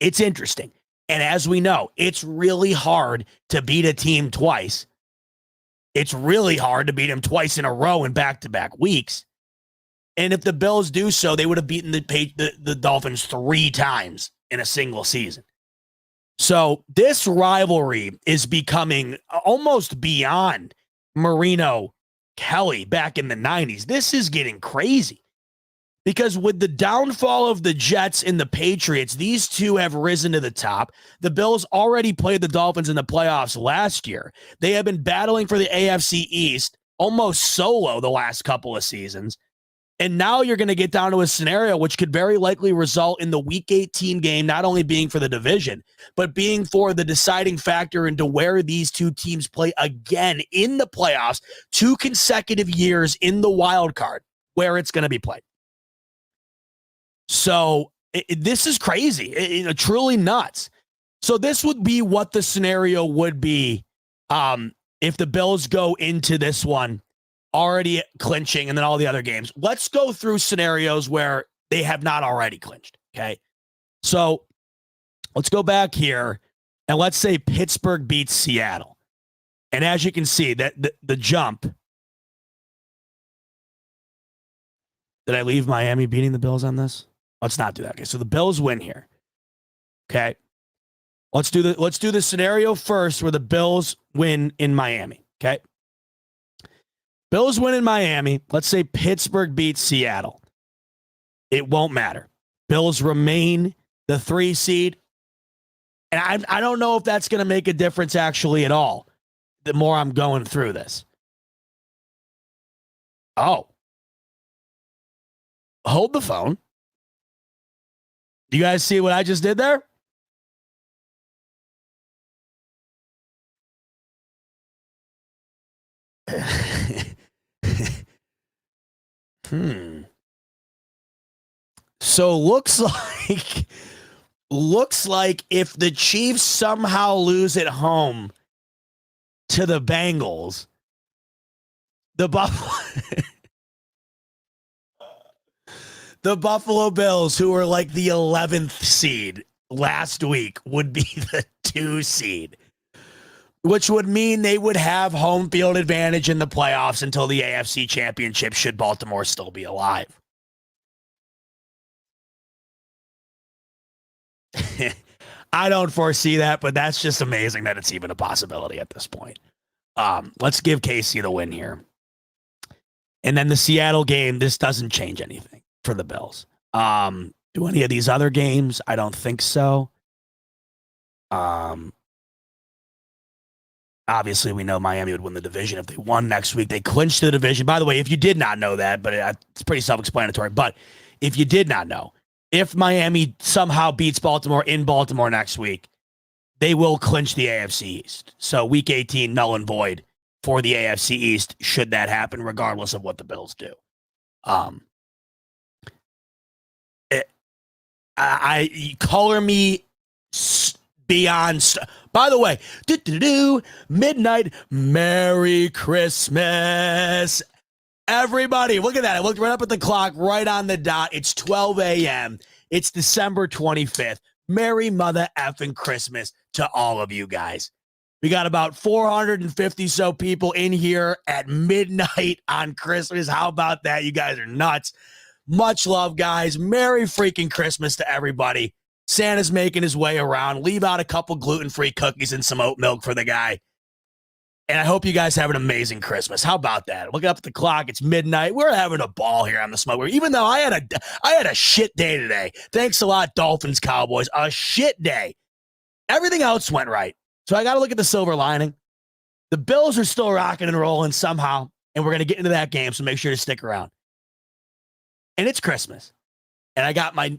It's interesting. And as we know, it's really hard to beat a team twice. It's really hard to beat them twice in a row in back-to-back weeks. And if the Bills do so, they would have beaten the Dolphins 3 times in a single season. So this rivalry is becoming almost beyond Marino Kelly back in the 90s. This is getting crazy because with the downfall of the Jets and the Patriots, these two have risen to the top. The Bills already played the Dolphins in the playoffs last year. They have been battling for the AFC East almost solo the last couple of seasons. And now you're going to get down to a scenario which could very likely result in the Week 18 game not only being for the division, but being for the deciding factor into where these two teams play again in the playoffs, 2 consecutive years in the wild card, where it's going to be played. So this is crazy, truly nuts. So this would be what the scenario would be if the Bills go into this one already clinching and then all the other games. Let's go through scenarios where they have not already clinched. Okay. So let's go back here and let's say Pittsburgh beats Seattle. And as you can see that the jump, did I leave Miami beating the Bills on this? Let's not do that. Okay. So the Bills win here. Okay. Let's do the scenario first where the Bills win in Miami. Okay. Bills win in Miami. Let's say Pittsburgh beats Seattle. It won't matter. Bills remain the 3 seed. And I don't know if that's going to make a difference actually at all. The more I'm going through this. Oh. Hold the phone. Do you guys see what I just did there? So looks like if the Chiefs somehow lose at home to the Bengals, the Buffalo Bills, who were like the 11th seed last week, would be the 2 seed, which would mean they would have home field advantage in the playoffs until the AFC Championship should Baltimore still be alive. I don't foresee that, but that's just amazing that it's even a possibility at this point. Let's give Casey the win here. And then the Seattle game, this doesn't change anything for the Bills. Do any of these other games? I don't think so. Obviously, we know Miami would win the division if they won next week. They clinched the division. By the way, if you did not know that, but it's pretty self-explanatory. But if you did not know, if Miami somehow beats Baltimore in Baltimore next week, they will clinch the AFC East. So week 18, null and void for the AFC East, should that happen, regardless of what the Bills do. I color me beyond. By the way, midnight, Merry Christmas. Everybody, look at that. I looked right up at the clock, right on the dot. It's 12 a.m. It's December 25th. Merry mother effing Christmas to all of you guys. We got about 450 so people in here at midnight on Christmas. How about that? You guys are nuts. Much love, guys. Merry freaking Christmas to everybody. Santa's making his way around. Leave out a couple gluten-free cookies and some oat milk for the guy. And I hope you guys have an amazing Christmas. How about that? Look up at the clock. It's midnight. We're having a ball here on the Smoke. Even though I had a shit day today. Thanks a lot, Dolphins, Cowboys. A shit day. Everything else went right. So I got to look at the silver lining. The Bills are still rocking and rolling somehow, and we're going to get into that game, so make sure to stick around. And it's Christmas. And I got my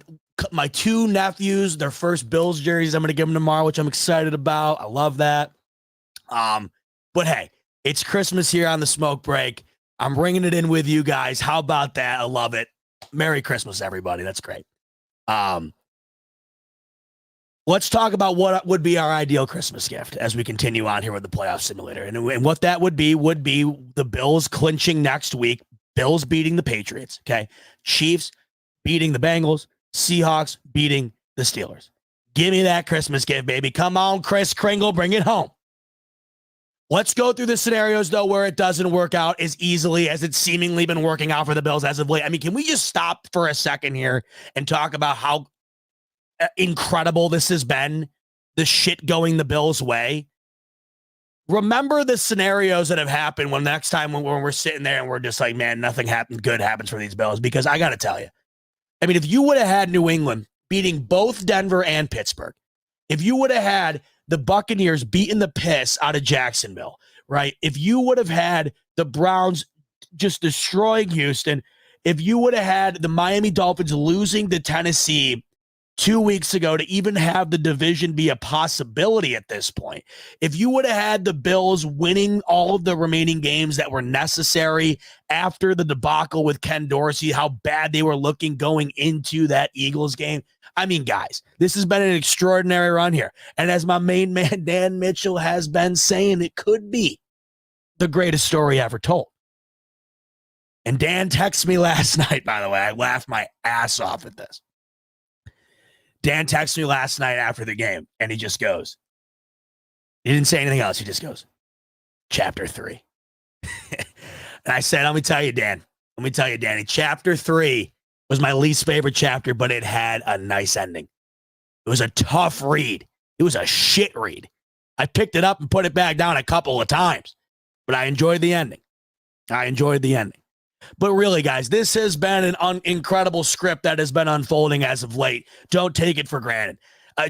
two nephews, their first Bills jerseys. I'm going to give them tomorrow, which I'm excited about. I love that. But hey, it's Christmas here on the Smoke Break. I'm bringing it in with you guys. How about that? I love it. Merry Christmas, everybody. That's great. Let's talk about what would be our ideal Christmas gift as we continue on here with the playoff simulator. And what that would be the Bills clinching next week. Bills beating the Patriots. Okay. Chiefs beating the Bengals. Seahawks beating the Steelers. Give me that Christmas gift, baby. Come on, Kris Kringle, bring it home. Let's go through the scenarios, though, where it doesn't work out as easily as it's seemingly been working out for the Bills as of late. I mean, can we just stop for a second here and talk about how incredible this has been, the shit going the Bills' way? Remember the scenarios that have happened when next time when we're sitting there and we're just like, man, nothing good happens for these Bills. Because I got to tell you, I mean, if you would have had New England beating both Denver and Pittsburgh, if you would have had the Buccaneers beating the piss out of Jacksonville, right? If you would have had the Browns just destroying Houston, if you would have had the Miami Dolphins losing to Tennessee 2 weeks ago to even have the division be a possibility at this point, if you would have had the Bills winning all of the remaining games that were necessary after the debacle with Ken Dorsey, how bad they were looking going into that Eagles game, I mean, guys, this has been an extraordinary run here. And as my main man, Dan Mitchell, has been saying, it could be the greatest story ever told. And Dan texted me last night, by the way. I laughed my ass off at this. Dan texted me last night after the game, and he just goes, he didn't say anything else. He just goes, Chapter 3. And I said, let me tell you, Danny, Chapter 3 was my least favorite chapter, but it had a nice ending. It was a tough read. It was a shit read. I picked it up and put it back down a couple of times, but I enjoyed the ending. But really, guys, this has been an incredible script that has been unfolding as of late. Don't take it for granted.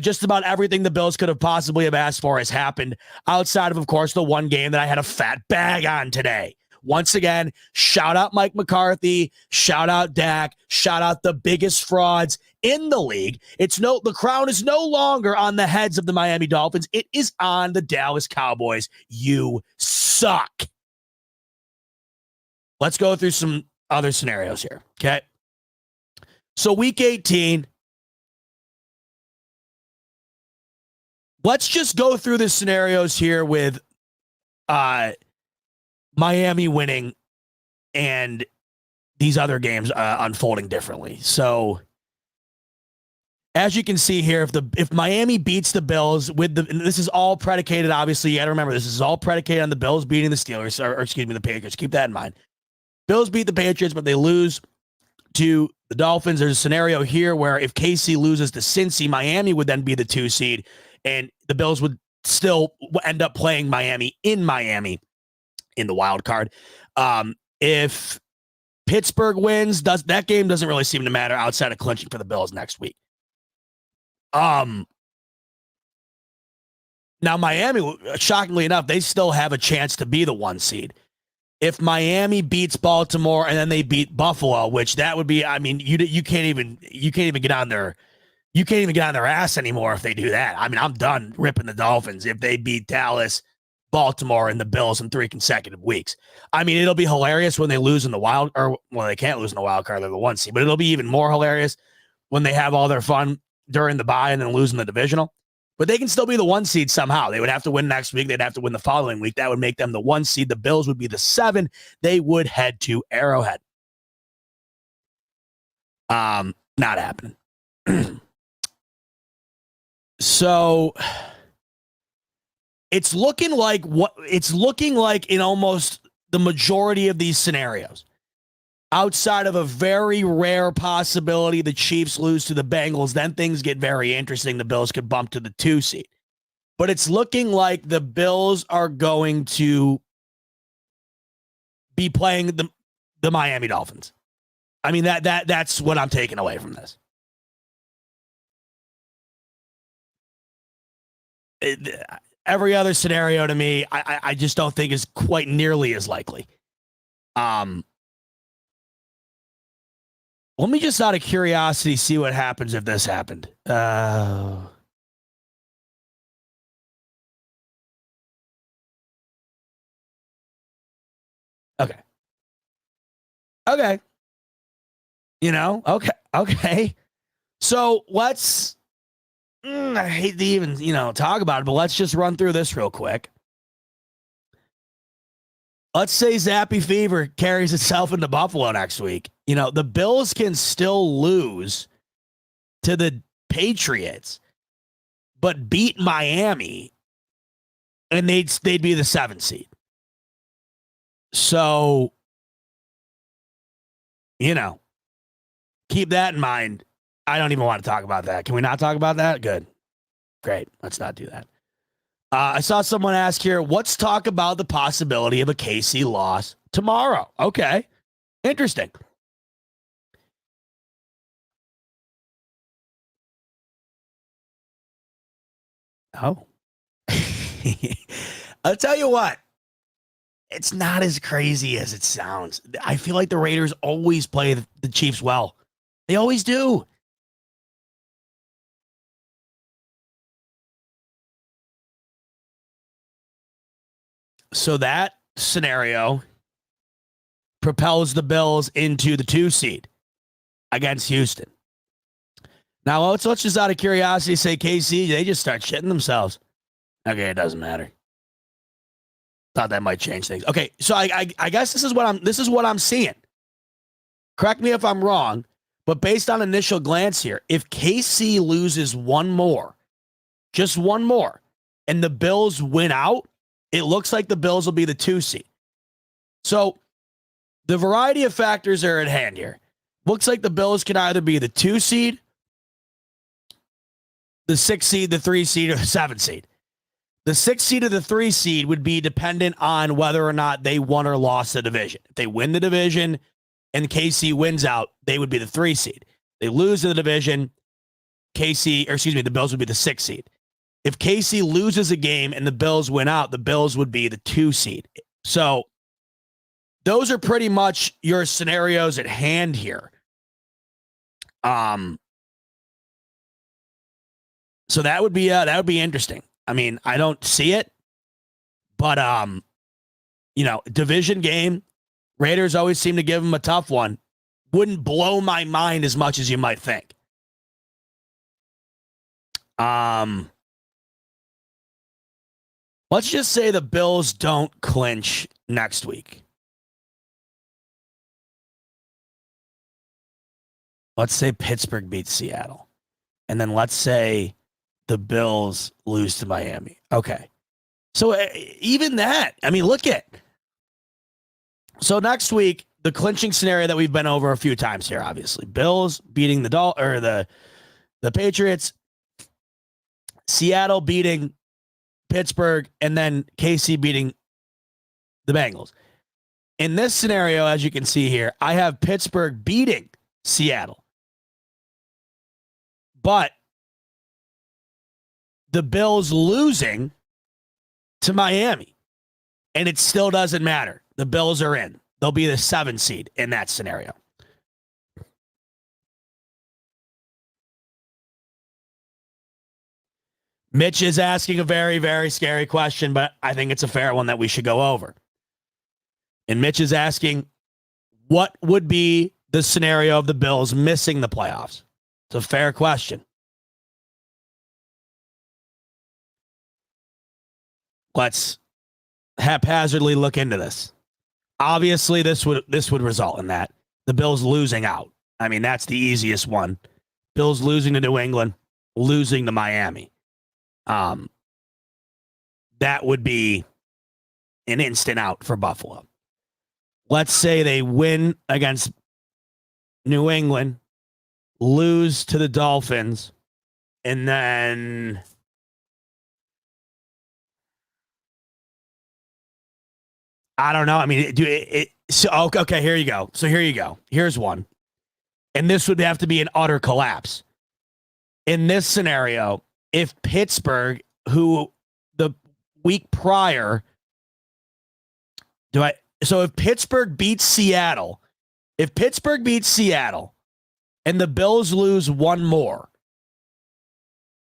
Just about everything the Bills could have possibly have asked for has happened, outside of course, the one game that I had a fat bag on today. Once again, shout out Mike McCarthy, shout out Dak, shout out the biggest frauds in the league. The crown is no longer on the heads of the Miami Dolphins. It is on the Dallas Cowboys. You suck. Let's go through some other scenarios here, okay? So week 18, let's just go through the scenarios here with Miami winning and these other games unfolding differently. So as you can see here, if Miami beats the Bills and this is all predicated, obviously, you got to remember, this is all predicated on the Bills beating the Steelers, or excuse me, the Patriots. Keep that in mind. Bills beat the Patriots, but they lose to the Dolphins. There's a scenario here where if KC loses to Cincy, Miami would then be the 2 seed, and the Bills would still end up playing Miami in the wild card. If Pittsburgh wins, that game doesn't really seem to matter outside of clinching for the Bills next week. Now, Miami, shockingly enough, they still have a chance to be the 1 seed. If Miami beats Baltimore and then they beat Buffalo, which that would be, I mean, you can't even get on their ass anymore if they do that. I mean, I'm done ripping the Dolphins if they beat Dallas, Baltimore, and the Bills in 3 consecutive weeks. I mean, it'll be hilarious when they lose in the wild, or well, they can't lose in the wild card, they're the 1 seed, but it'll be even more hilarious when they have all their fun during the bye and then lose in the divisional. But they can still be the 1 seed somehow. They would have to win next week. They'd have to win the following week. That would make them the 1 seed. The Bills would be the 7. They would head to Arrowhead. Not happening. So it's looking like in almost the majority of these scenarios, outside of a very rare possibility the Chiefs lose to the Bengals, then things get very interesting. The Bills could bump to the 2 seed. But it's looking like the Bills are going to be playing the Miami Dolphins. I mean, that's what I'm taking away from this. Every other scenario to me, I just don't think is quite nearly as likely. Let me just out of curiosity see what happens if this happened. Okay. Okay. So let's, I hate to even, talk about it, but let's just run through this real quick. Let's say Zappy Fever carries itself into Buffalo next week. The Bills can still lose to the Patriots, but beat Miami, and they'd be the 7 seed. So, keep that in mind. I don't even want to talk about that. Can we not talk about that? Good. Great. Let's not do that. I saw someone ask here, let's talk about the possibility of a KC loss tomorrow. Okay. Interesting. Oh. I'll tell you what. It's not as crazy as it sounds. I feel like the Raiders always play the Chiefs well. They always do. So that scenario propels the Bills into the 2 seed against Houston. Now, let's just out of curiosity say KC, they just start shitting themselves. Okay, it doesn't matter. Thought that might change things. Okay, so I guess this is what I'm seeing. Correct me if I'm wrong, but based on initial glance here, if KC loses one more, just one more, and the Bills win out, it looks like the Bills will be the 2 seed. So the variety of factors are at hand here. Looks like the Bills can either be the 2 seed, the 6 seed, the 3 seed, or the 7 seed. The 6 seed or the 3 seed would be dependent on whether or not they won or lost the division. If they win the division and KC wins out, they would be the 3 seed. They lose the division, the Bills would be the 6 seed. If KC loses a game and the Bills win out, the Bills would be the 2 seed. So those are pretty much your scenarios at hand here. So that would be interesting. I mean, I don't see it, but division game, Raiders always seem to give them a tough one. Wouldn't blow my mind as much as you might think. Let's just say the Bills don't clinch next week. Let's say Pittsburgh beats Seattle. And then let's say the Bills lose to Miami. Okay. So even that, I mean, look at. So next week, the clinching scenario that we've been over a few times here, obviously. Bills beating the Patriots, Seattle beating Pittsburgh, and then KC beating the Bengals. In this scenario, as you can see here, I have Pittsburgh beating Seattle. But the Bills losing to Miami. And it still doesn't matter. The Bills are in. They'll be the 7 seed in that scenario. Mitch is asking a very, very scary question, but I think it's a fair one that we should go over. And Mitch is asking, what would be the scenario of the Bills missing the playoffs? It's a fair question. Let's haphazardly look into this. Obviously, this would result in that. The Bills losing out. I mean, that's the easiest one. Bills losing to New England, losing to Miami. That would be an instant out for Buffalo. Let's say they win against New England, lose to the Dolphins, and then I don't know. I mean, okay, here you go. So here you go. Here's one. And this would have to be an utter collapse. In this scenario, if Pittsburgh, who the week prior, if Pittsburgh beats Seattle, and the Bills lose one more,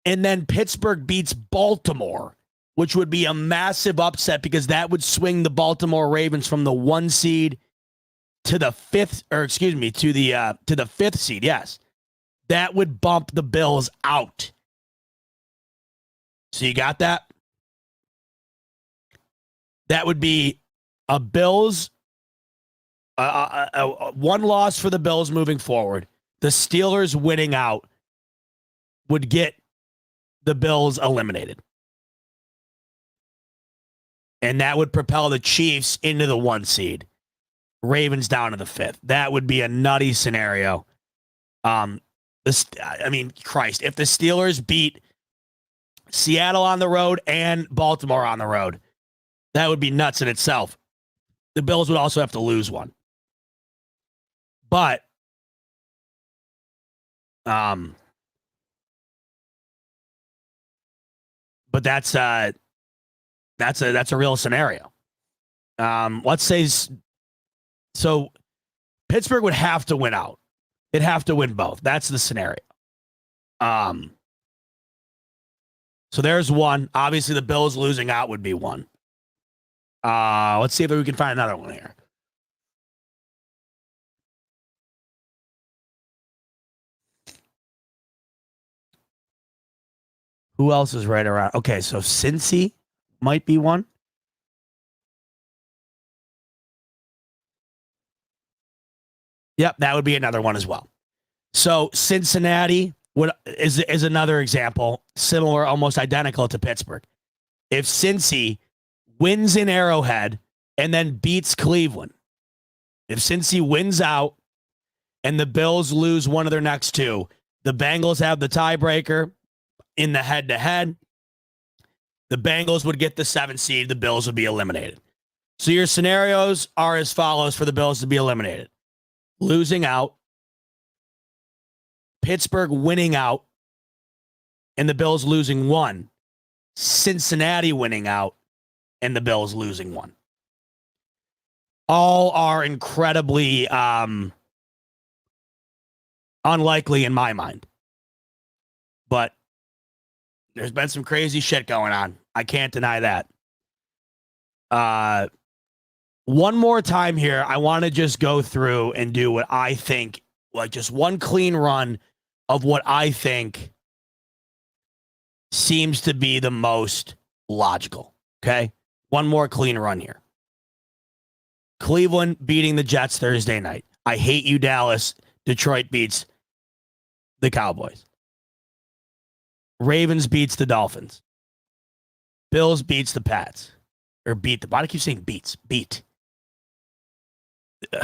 and then Pittsburgh beats Baltimore, which would be a massive upset because that would swing the Baltimore Ravens from the 1 seed to the 5th, to the 5th seed. Yes. That would bump the Bills out. So you got that? That would be a Bills, one loss for the Bills moving forward. The Steelers winning out would get the Bills eliminated. And that would propel the Chiefs into the 1 seed. Ravens down to the 5th. That would be a nutty scenario. If the Steelers beat Seattle on the road and Baltimore on the road, that would be nuts in itself. The Bills would also have to lose one. But that's a real scenario. Let's say so Pittsburgh would have to win out. It'd have to win both. That's the scenario. So there's one. Obviously, the Bills losing out would be one. Let's see if we can find another one here. Who else is right around? Okay, so Cincy might be one. Yep, that would be another one as well. So Cincinnati is another example, similar, almost identical to Pittsburgh. If Cincy wins in Arrowhead and then beats Cleveland, if Cincy wins out and the Bills lose one of their next two, the Bengals have the tiebreaker in the head-to-head. The Bengals would get the 7th seed. The Bills would be eliminated. So your scenarios are as follows for the Bills to be eliminated. Losing out, Pittsburgh winning out, and the Bills losing one. Cincinnati winning out, and the Bills losing one. All are incredibly unlikely in my mind. But there's been some crazy shit going on. I can't deny that. One more time here, I want to just go through and do what I think, like just one clean run of what I think seems to be the most logical. Okay? One more clean run here. Cleveland beating the Jets Thursday night. I hate you, Dallas. Detroit beats the Cowboys. Ravens beats the Dolphins. Bills beats the Pats. Or beat the... Why do I keep saying beats? Beat.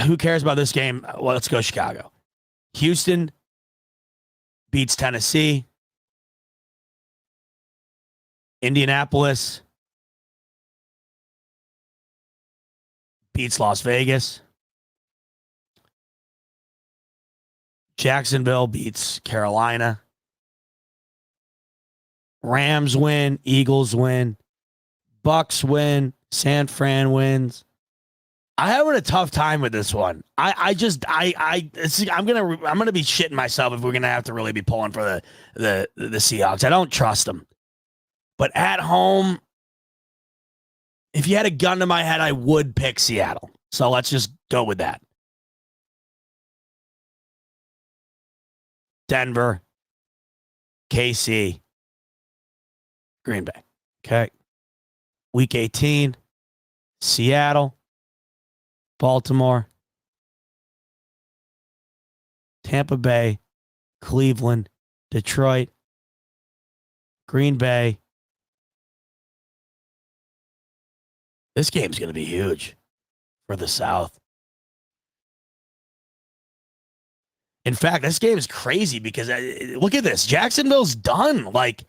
Who cares about this game? Well, let's go Chicago. Houston beats Tennessee. Indianapolis beats Las Vegas. Jacksonville beats Carolina. Rams win. Eagles win. Bucks win. San Fran wins. I'm having a tough time with this one. I'm gonna be shitting myself if we're gonna have to really be pulling for the Seahawks. I don't trust them. But at home, if you had a gun to my head, I would pick Seattle. So let's just go with that. Denver, KC, Green Bay. Okay. Week 18, Seattle, Baltimore, Tampa Bay, Cleveland, Detroit, Green Bay. This game's going to be huge for the South. In fact, this game is crazy because look at this. Jacksonville's done. Like,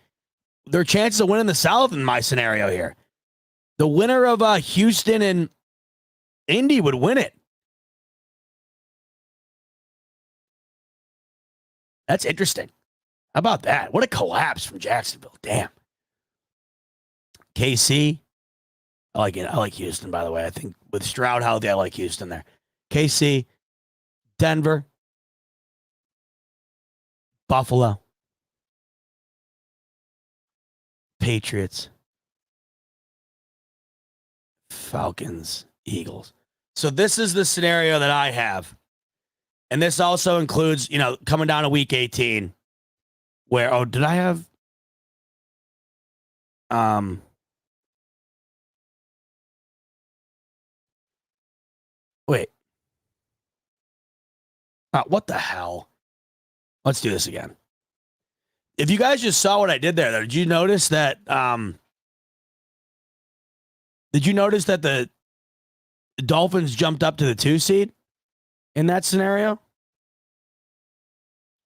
their chances of winning the South in my scenario here. The winner of Houston and Indy would win it. That's interesting. How about that? What a collapse from Jacksonville. Damn. KC. I like it. I like Houston, by the way. I think with Stroud healthy, I like Houston there. KC, Denver, Buffalo, Patriots, Falcons, Eagles. So this is the scenario that I have. And this also includes, coming down to week 18 where, did I have, wait. What the hell? Let's do this again. If you guys just saw what I did there, did you notice that the Dolphins jumped up to the 2 seed in that scenario?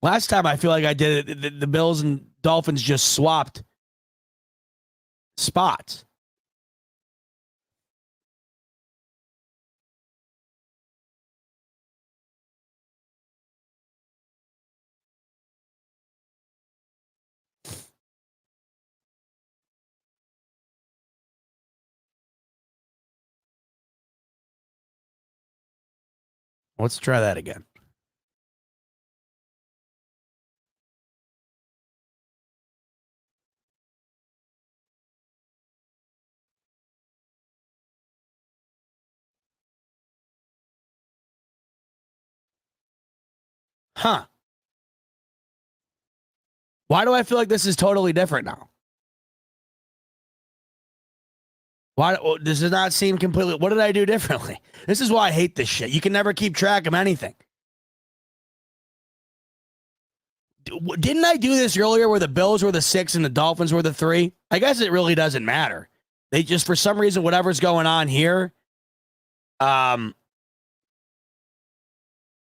Last time I feel like I did it, the Bills and Dolphins just swapped spots. Let's try that again. Huh. Why do I feel like this is totally different now? Why does it not seem completely? What did I do differently? This is why I hate this shit. You can never keep track of anything. Didn't I do this earlier where the Bills were the 6 and the Dolphins were the 3? I guess it really doesn't matter. They just, for some reason, whatever's going on here. Oh,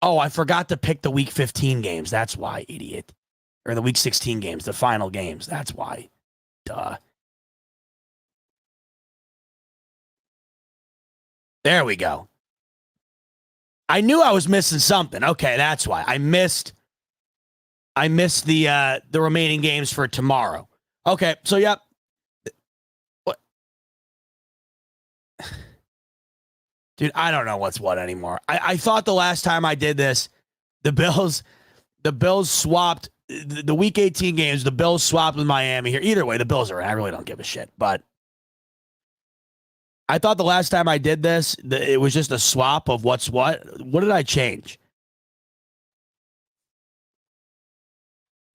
I forgot to pick the week 15 games. That's why, idiot. Or the week 16 games, the final games. That's why. Duh. There we go. I knew I was missing something. Okay, that's why. I missed the remaining games for tomorrow. Okay, so yep. What? Dude, I don't know what's what anymore. I thought the last time I did this, the Bills swapped the week 18 games, the Bills swapped with Miami here. Either way, the Bills are in. I really don't give a shit. But I thought the last time I did this, it was just a swap of what's what. What did I change?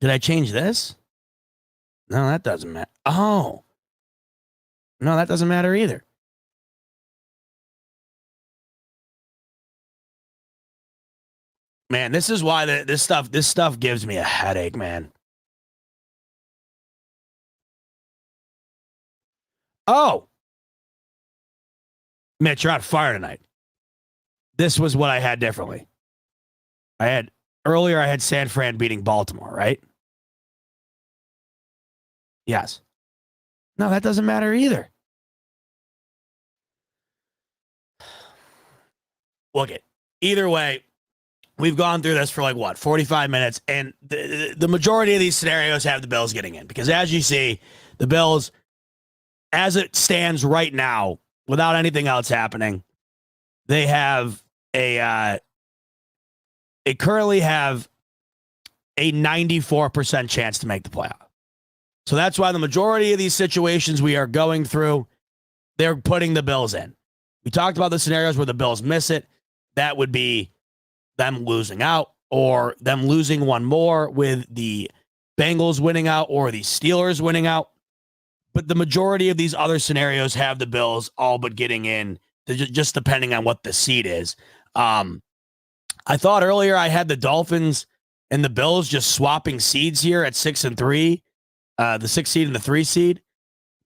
Did I change this? No, that doesn't matter. Oh. No, that doesn't matter either. Man, this is why this stuff gives me a headache, man. Oh. Mitch, you're on fire tonight. This was what I had differently. Earlier I had San Fran beating Baltimore, right? Yes. No, that doesn't matter either. Look it. Either way, we've gone through this for 45 minutes, and the majority of these scenarios have the Bills getting in because, as you see, the Bills as it stands right now, without anything else happening, they currently have a 94% chance to make the playoff. So that's why the majority of these situations we are going through, they're putting the Bills in. We talked about the scenarios where the Bills miss it. That would be them losing out or them losing one more with the Bengals winning out or the Steelers winning out. But the majority of these other scenarios have the Bills all but getting in, just depending on what the seed is. I thought earlier I had the Dolphins and the Bills just swapping seeds here at 6 and 3, the 6 seed and the 3 seed.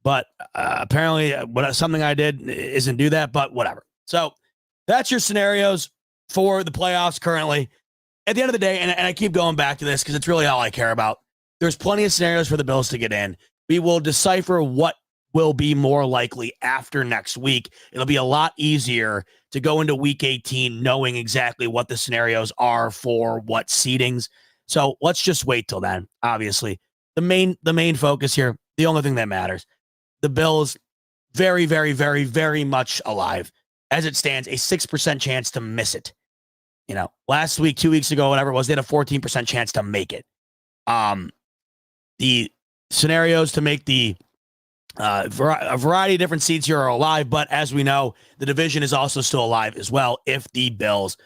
But apparently something I did isn't do that, but whatever. So that's your scenarios for the playoffs currently. At the end of the day, and I keep going back to this because it's really all I care about, there's plenty of scenarios for the Bills to get in. We will decipher what will be more likely after next week. It'll be a lot easier to go into week 18 knowing exactly what the scenarios are for what seedings. So let's just wait till then. Obviously, the main focus here, the only thing that matters, the Bills, very, very, very, very much alive. As it stands, a 6% chance to miss it. You know, last week, 2 weeks ago, whatever it was, they had a 14% chance to make it. The scenarios to make the a variety of different seeds here are alive, but as we know, the division is also still alive as well if the Bills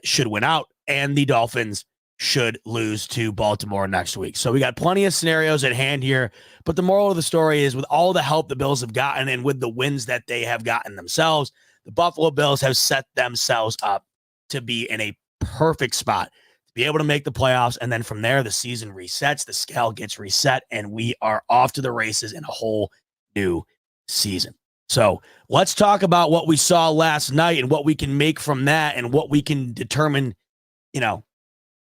should win out and the Dolphins should lose to Baltimore next week. So we got plenty of scenarios at hand here, but the moral of the story is with all the help the Bills have gotten and with the wins that they have gotten themselves, the Buffalo Bills have set themselves up to be in a perfect spot to be able to make the playoffs. And then from there, the season resets, the scale gets reset, and we are off to the races in a whole new season. So let's talk about what we saw last night and what we can make from that and what we can determine, you know,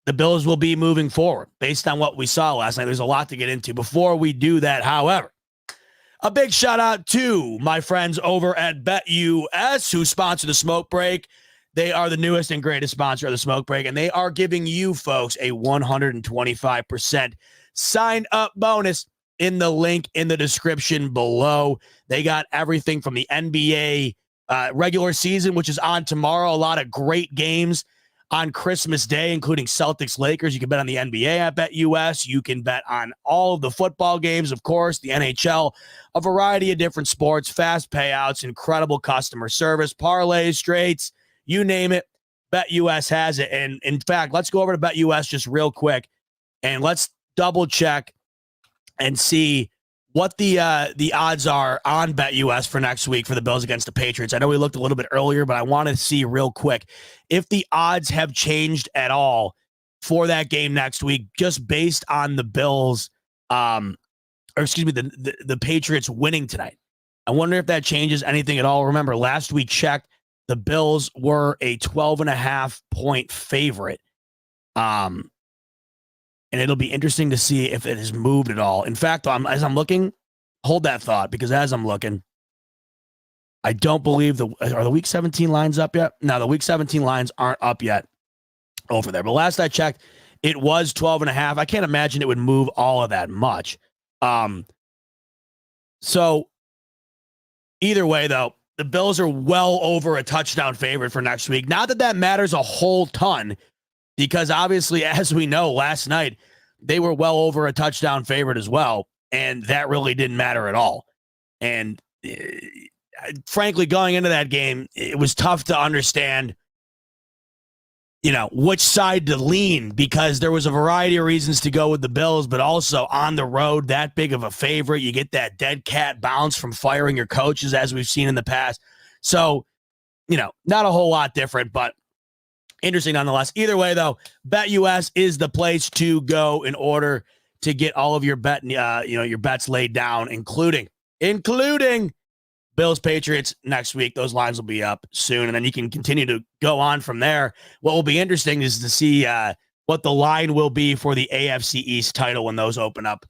the Bills will be moving forward based on what we saw last night. There's a lot to get into. Before we do that, however, a big shout out to my friends over at BetUS who sponsor the Smoke Break. They are the newest and greatest sponsor of the Smoke Break, and they are giving you folks a 125% sign-up bonus in the link in the description below. They got everything from the NBA regular season, which is on tomorrow. A lot of great games on Christmas Day, including Celtics-Lakers. You can bet on the NBA at BetUS. You can bet on all of the football games, of course, the NHL, a variety of different sports, fast payouts, incredible customer service, parlays, straights, you name it, BetUS has it. And in fact, let's go over to BetUS just real quick and let's double check and see what the odds are on BetUS for next week for the Bills against the Patriots. I know we looked a little bit earlier, but I want to see real quick if the odds have changed at all for that game next week, just based on the Bills, the Patriots winning tonight. I wonder if that changes anything at all. Remember, last we checked, the Bills were a 12.5 point favorite. And it'll be interesting to see if it has moved at all. In fact, as I'm looking, hold that thought, because as I'm looking, I don't believe are the week 17 lines up yet? No, the week 17 lines aren't up yet over there. But last I checked, it was 12.5. I can't imagine it would move all of that much. So either way, though, the Bills are well over a touchdown favorite for next week. Not that that matters a whole ton, because obviously, as we know, last night, they were well over a touchdown favorite as well, and that really didn't matter at all. And frankly, going into that game, it was tough to understand, you know, which side to lean, because there was a variety of reasons to go with the Bills, but also on the road, that big of a favorite. You get that dead cat bounce from firing your coaches, as we've seen in the past. So, you know, not a whole lot different, but interesting nonetheless. Either way, though, BetUS is the place to go in order to get all of your your bets laid down, including Bills Patriots next week. Those lines will be up soon, and then you can continue to go on from there. What will be interesting is to see what the line will be for the AFC East title when those open up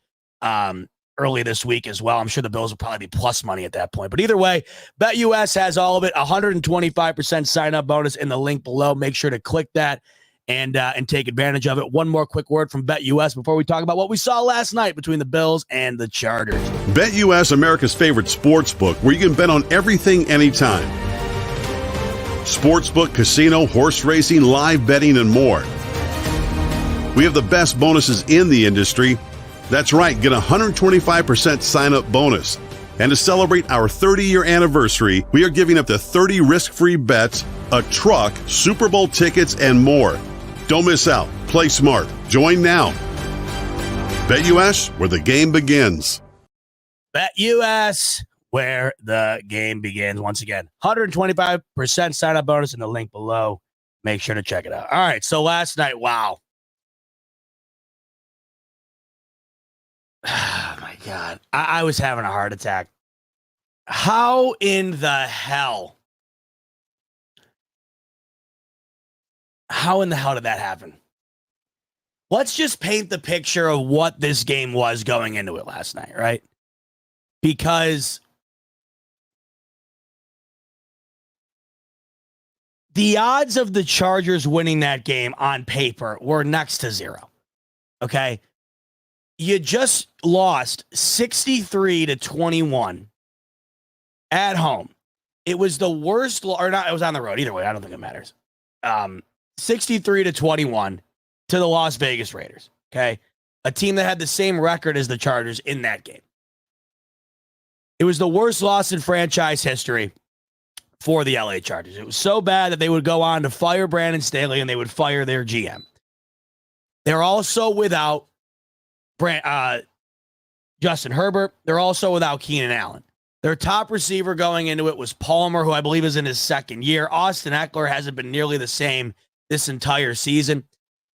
early this week as well. I'm sure the Bills will probably be plus money at that point. But either way, BetUS has all of it. 125% sign-up bonus in the link below. Make sure to click that and take advantage of it. One more quick word from BetUS before we talk about what we saw last night between the Bills and the Chargers. BetUS, America's favorite sports book, where you can bet on everything anytime. Sportsbook, casino, horse racing, live betting, and more. We have the best bonuses in the industry. That's right, get a 125% sign-up bonus. And to celebrate our 30-year anniversary, we are giving up to 30 risk-free bets, a truck, Super Bowl tickets, and more. Don't miss out. Play smart. Join now. BetUS, where the game begins. BetUS, where the game begins. Once again, 125% sign-up bonus in the link below. Make sure to check it out. All right, so last night, wow. Oh, my God. I was having a heart attack. How in the hell? How in the hell did that happen? Let's just paint the picture of what this game was going into it last night, right? Because the odds of the Chargers winning that game on paper were next to zero. Okay? You just lost 63-21 at home. It was the worst, or not, it was on the road. Either way, I don't think it matters. 63-21 to the Las Vegas Raiders. Okay. A team that had the same record as the Chargers in that game. It was the worst loss in franchise history for the LA Chargers. It was so bad that they would go on to fire Brandon Staley and they would fire their GM. They're also without Justin Herbert. They're also without Keenan Allen. Their top receiver going into it was Palmer, who I believe is in his second year. Austin Eckler hasn't been nearly the same this entire season.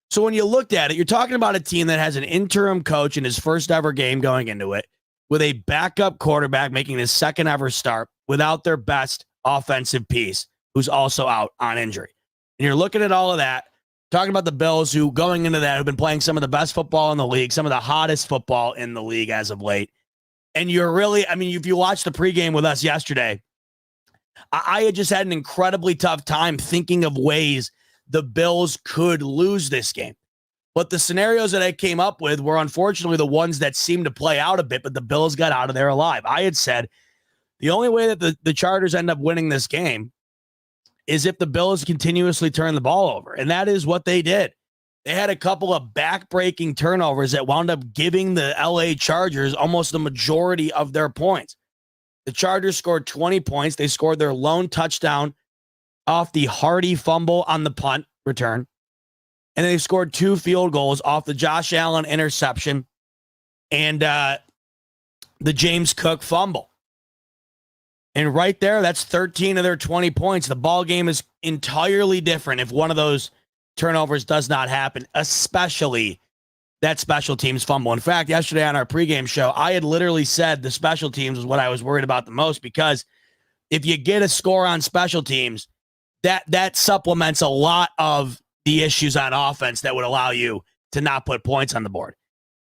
So when you looked at it, you're talking about a team that has an interim coach in his first ever game going into it, with a backup quarterback making his second ever start without their best offensive piece, who's also out on injury. And you're looking at all of that, talking about the Bills, who going into that have been playing some of the best football in the league, some of the hottest football in the league as of late. And you're really, I mean, if you watched the pregame with us yesterday, I had just had an incredibly tough time thinking of ways the Bills could lose this game. But the scenarios that I came up with were unfortunately the ones that seemed to play out a bit, but the Bills got out of there alive. I had said the only way that the Chargers end up winning this game is if the Bills continuously turn the ball over. And that is what they did. They had a couple of back-breaking turnovers that wound up giving the LA Chargers almost the majority of their points. The Chargers scored 20 points. They scored their lone touchdown off the Hardy fumble on the punt return. And they scored 2 field goals off the Josh Allen interception and the James Cook fumble. And right there, that's 13 of their 20 points. The ball game is entirely different if one of those turnovers does not happen, especially that special teams fumble. In fact, yesterday on our pregame show, I had literally said the special teams was what I was worried about the most, because if you get a score on special teams, that supplements a lot of the issues on offense that would allow you to not put points on the board.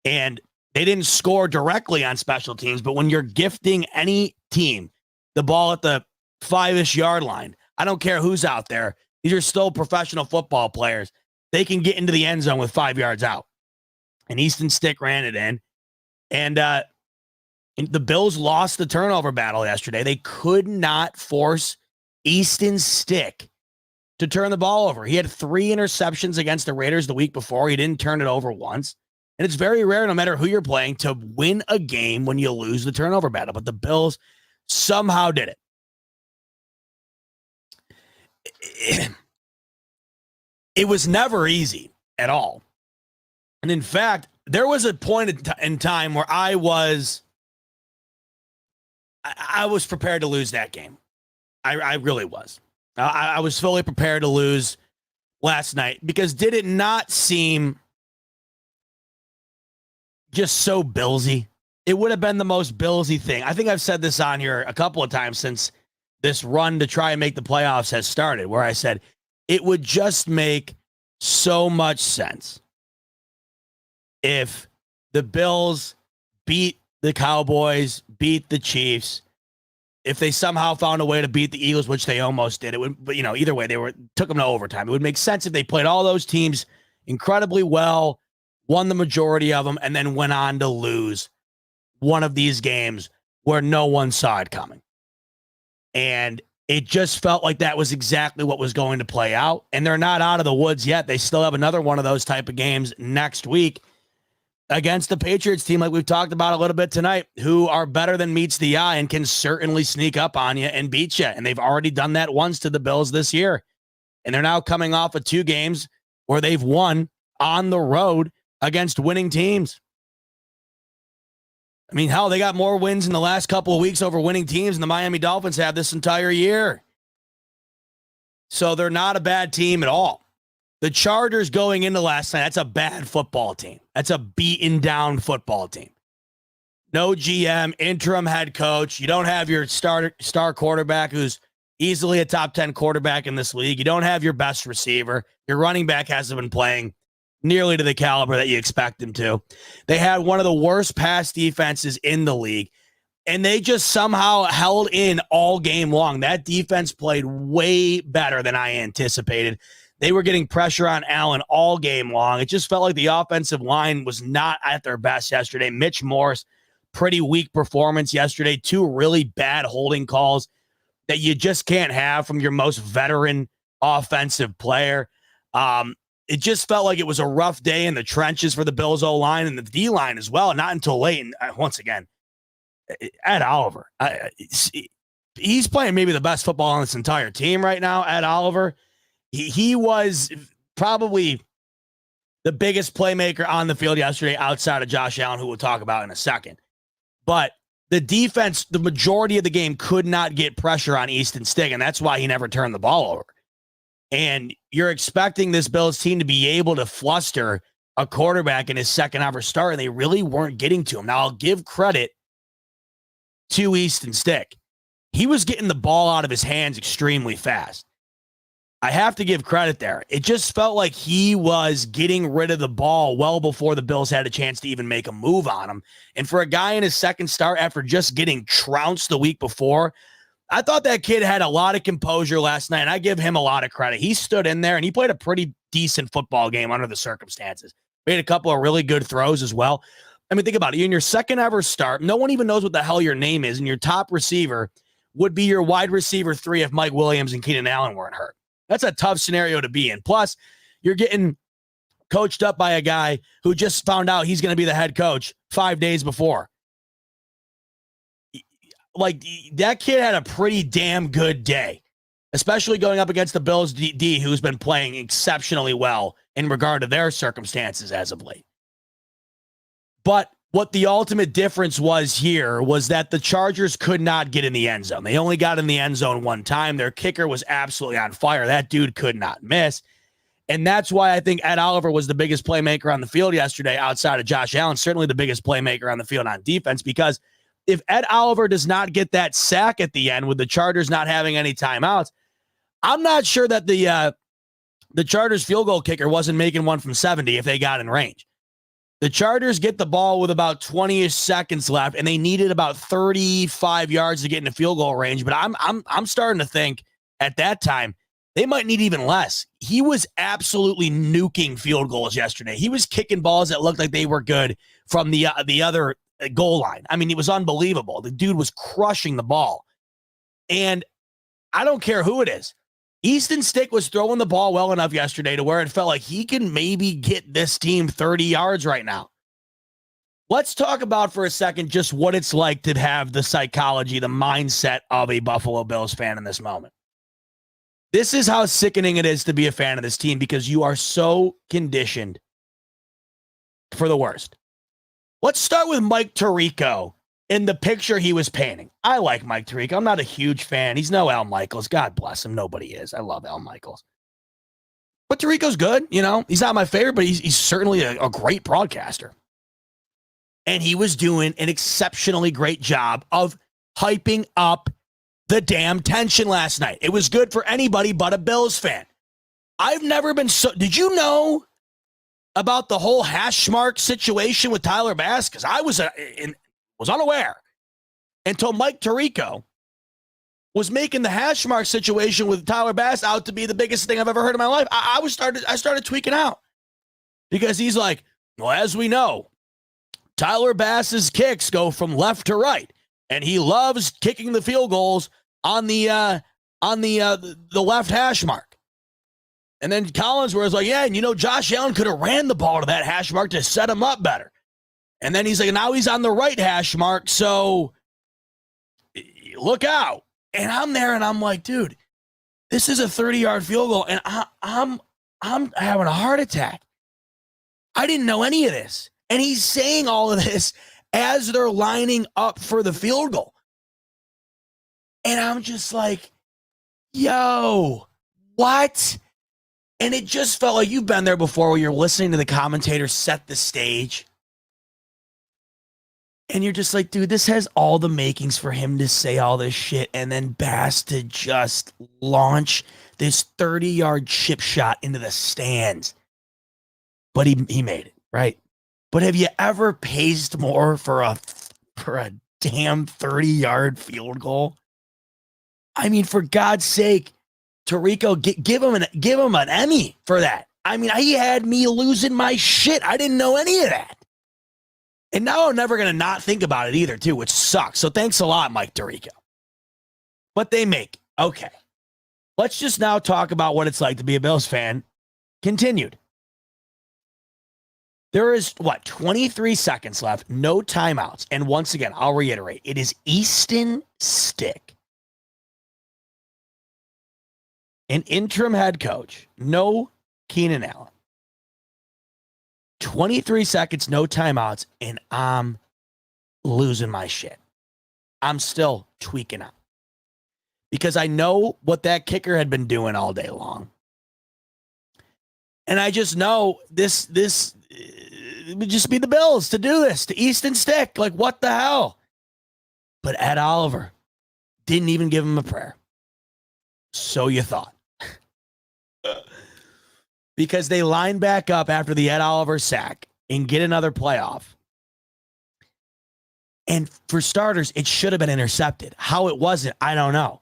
And they didn't score directly on special teams, but when you're gifting any team the ball at the 5-ish yard line, I don't care who's out there, these are still professional football players. They can get into the end zone with 5 yards out. And Easton Stick ran it in. And the Bills lost the turnover battle yesterday. They could not force Easton Stick to turn the ball over. He had 3 interceptions against the Raiders the week before. He didn't turn it over once. And it's very rare, no matter who you're playing, to win a game when you lose the turnover battle. But the Bills somehow did it. It was never easy at all. And in fact, there was a point in time where I was prepared to lose that game. I really was. I was fully prepared to lose last night, because did it not seem just so Billsy? It would have been the most Billsy thing. I think I've said this on here a couple of times since this run to try and make the playoffs has started, where I said it would just make so much sense if the Bills beat the Cowboys, beat the Chiefs, if they somehow found a way to beat the Eagles, which they almost did, it would, but either way, took them to overtime. It would make sense if they played all those teams incredibly well, won the majority of them, and then went on to lose one of these games where no one saw it coming. And it just felt like that was exactly what was going to play out. And they're not out of the woods yet. They still have another one of those type of games next week against the Patriots team, like we've talked about a little bit tonight, who are better than meets the eye and can certainly sneak up on you and beat you. And they've already done that once to the Bills this year. And they're now coming off of 2 games where they've won on the road against winning teams. I mean, hell, they got more wins in the last couple of weeks over winning teams than the Miami Dolphins have this entire year. So they're not a bad team at all. The Chargers going into last night, that's a bad football team. That's a beaten down football team. No GM, interim head coach. You don't have your star quarterback who's easily a top 10 quarterback in this league. You don't have your best receiver. Your running back hasn't been playing nearly to the caliber that you expect him to. They had one of the worst pass defenses in the league, and they just somehow held in all game long. That defense played way better than I anticipated. They were getting pressure on Allen all game long. It just felt like the offensive line was not at their best yesterday. Mitch Morse, pretty weak performance yesterday. 2 really bad holding calls that you just can't have from your most veteran offensive player. It just felt like it was a rough day in the trenches for the Bills O-line and the D-line as well. Not until late. And once again, Ed Oliver, he's playing maybe the best football on this entire team right now, Ed Oliver. He was probably the biggest playmaker on the field yesterday outside of Josh Allen, who we'll talk about in a second. But the defense, the majority of the game, could not get pressure on Easton Stick, and that's why he never turned the ball over. And you're expecting this Bills team to be able to fluster a quarterback in his second ever start, and they really weren't getting to him. Now, I'll give credit to Easton Stick. He was getting the ball out of his hands extremely fast. I have to give credit there. It just felt like he was getting rid of the ball well before the Bills had a chance to even make a move on him. And for a guy in his second start after just getting trounced the week before, I thought that kid had a lot of composure last night, and I give him a lot of credit. He stood in there, and he played a pretty decent football game under the circumstances. Made a couple of really good throws as well. I mean, think about it. You're in your second ever start. No one even knows what the hell your name is, and your top receiver would be your wide receiver 3 if Mike Williams and Keenan Allen weren't hurt. That's a tough scenario to be in. Plus, you're getting coached up by a guy who just found out he's going to be the head coach 5 days before. Like, that kid had a pretty damn good day, especially going up against the Bills D, who's been playing exceptionally well in regard to their circumstances as of late. But what the ultimate difference was here was that the Chargers could not get in the end zone. They only got in the end zone one time. Their kicker was absolutely on fire. That dude could not miss. And that's why I think Ed Oliver was the biggest playmaker on the field yesterday outside of Josh Allen, certainly the biggest playmaker on the field on defense, because if Ed Oliver does not get that sack at the end with the Chargers not having any timeouts, I'm not sure that the Chargers field goal kicker wasn't making one from 70 if they got in range. The Chargers get the ball with about 20-ish seconds left, and they needed about 35 yards to get into field goal range. But I'm starting to think at that time they might need even less. He was absolutely nuking field goals yesterday. He was kicking balls that looked like they were good from the other goal line. I mean, it was unbelievable. The dude was crushing the ball. And I don't care who it is. Easton Stick was throwing the ball well enough yesterday to where it felt like he can maybe get this team 30 yards right now. Let's talk about for a second just what it's like to have the psychology, the mindset of a Buffalo Bills fan in this moment. This is how sickening it is to be a fan of this team because you are so conditioned for the worst. Let's start with Mike Tirico in the picture he was painting. I like Mike Tirico. I'm not a huge fan. He's no Al Michaels. God bless him. Nobody is. I love Al Michaels. But Tirico's good. You know, he's not my favorite, but he's certainly a great broadcaster. And he was doing an exceptionally great job of hyping up the damn tension last night. It was good for anybody but a Bills fan. I've never been so... Did you know about the whole hash mark situation with Tyler Bass? Because I was unaware until Mike Tirico was making the hash mark situation with Tyler Bass out to be the biggest thing I've ever heard in my life. I started tweaking out because he's like, well, as we know, Tyler Bass's kicks go from left to right, and he loves kicking the field goals on the left hash mark. And then Collinsworth was like, yeah, and you know, Josh Allen could have ran the ball to that hash mark to set him up better. And then he's like, now he's on the right hash mark, so look out. And I'm there, and I'm like, dude, this is a 30-yard field goal, and I'm having a heart attack. I didn't know any of this. And he's saying all of this as they're lining up for the field goal. And I'm just like, yo, what? And it just felt like you've been there before where you're listening to the commentator set the stage. And you're just like, dude, this has all the makings for him to say all this shit and then Bass to just launch this 30-yard chip shot into the stands. But he made it, right? But have you ever paced more for a damn 30-yard field goal? I mean, for God's sake, Tirico, give him an Emmy for that. I mean, he had me losing my shit. I didn't know any of that. And now I'm never going to not think about it either, too, which sucks. So thanks a lot, Mike Tirico. But they make. Okay. Let's just now talk about what it's like to be a Bills fan. Continued. There is, 23 seconds left, no timeouts. And once again, I'll reiterate, it is Easton Stick. An interim head coach, no Keenan Allen. 23 seconds, no timeouts, and I'm losing my shit. I'm still tweaking out. Because I know what that kicker had been doing all day long. And I just know this it would just be the Bills to do this, to Easton Stick. Like, what the hell? But Ed Oliver didn't even give him a prayer. So you thought. Because they line back up after the Ed Oliver sack and get another playoff. And for starters, it should have been intercepted. How it wasn't, I don't know.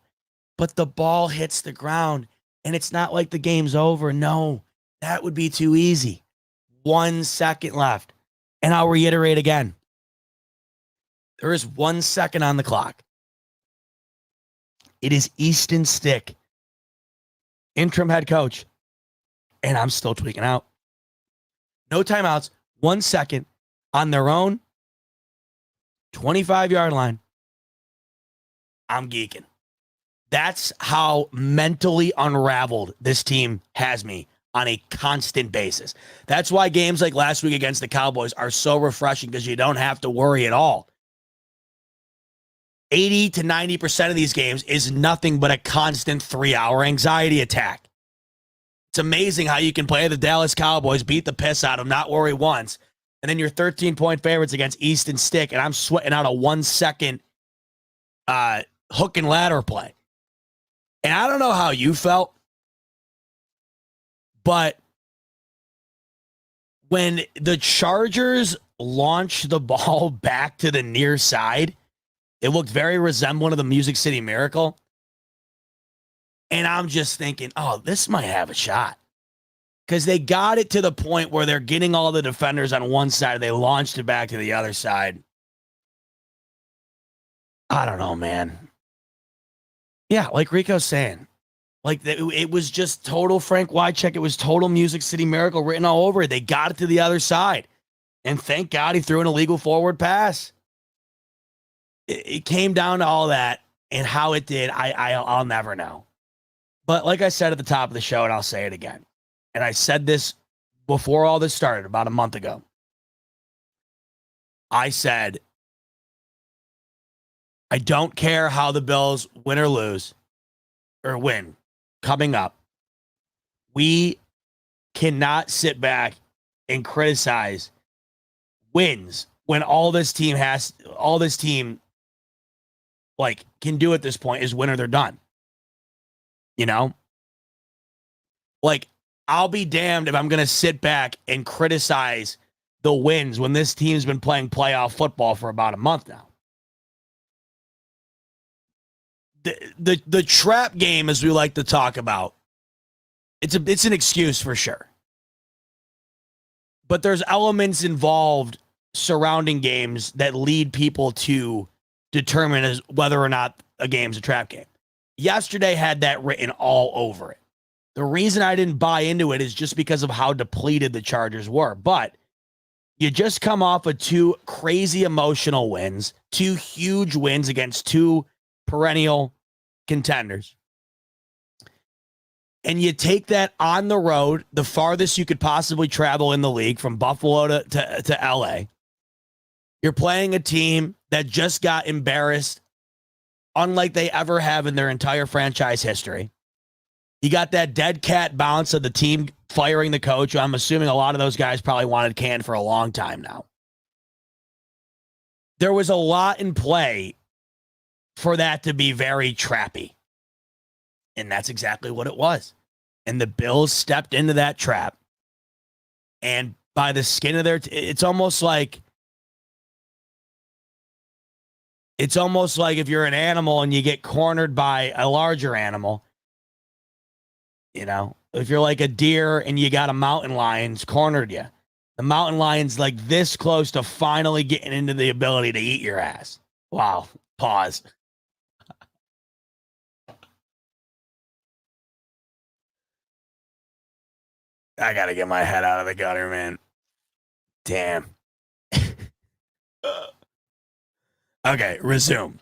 But the ball hits the ground, and it's not like the game's over. No, that would be too easy. 1 second left. And I'll reiterate again. There is 1 second on the clock. It is Easton Stick, interim head coach. And I'm still tweaking out. No timeouts. 1 second on their own 25-yard line. I'm geeking. That's how mentally unraveled this team has me on a constant basis. That's why games like last week against the Cowboys are so refreshing, because you don't have to worry at all. 80 to 90% of these games is nothing but a constant 3-hour anxiety attack. It's amazing how you can play the Dallas Cowboys, beat the piss out of them, not worry once, and then you're 13-point favorites against Easton Stick, and I'm sweating out a 1 second hook and ladder play. And I don't know how you felt, but when the Chargers launched the ball back to the near side, it looked very resemblant of the Music City Miracle. And I'm just thinking, oh, this might have a shot. Because they got it to the point where they're getting all the defenders on one side. They launched it back to the other side. I don't know, man. Yeah, like Rico's saying. Like, it was just total Frank Wycheck. It was total Music City Miracle written all over it. They got it to the other side. And thank God he threw an illegal forward pass. It came down to all that. And how it did, I'll never know. But like I said at the top of the show, and I'll say it again, and I said this before all this started about a month ago. I said, I don't care how the Bills win or lose, or win coming up. We cannot sit back and criticize wins when all this team like can do at this point is win or they're done. You know, like, I'll be damned if I'm going to sit back and criticize the wins when this team's been playing playoff football for about a month now. the trap game, as we like to talk about, it's an excuse for sure. But there's elements involved surrounding games that lead people to determine as whether or not a game's a trap game. Yesterday had that written all over it. The reason I didn't buy into it is just because of how depleted the Chargers were. But you just come off of two crazy emotional wins, two huge wins against two perennial contenders. And you take that on the road, the farthest you could possibly travel in the league, from Buffalo to LA. You're playing a team that just got embarrassed, unlike they ever have in their entire franchise history. You got that dead cat bounce of the team firing the coach. I'm assuming a lot of those guys probably wanted canned for a long time now. There was a lot in play for that to be very trappy. And that's exactly what it was. And the Bills stepped into that trap. And by the skin of their it's almost like if you're an animal and you get cornered by a larger animal. You know, if you're like a deer and you got a mountain lion's cornered you. The mountain lion's like this close to finally getting into the ability to eat your ass. Wow. Pause. I got to get my head out of the gutter, man. Damn. Okay, resume.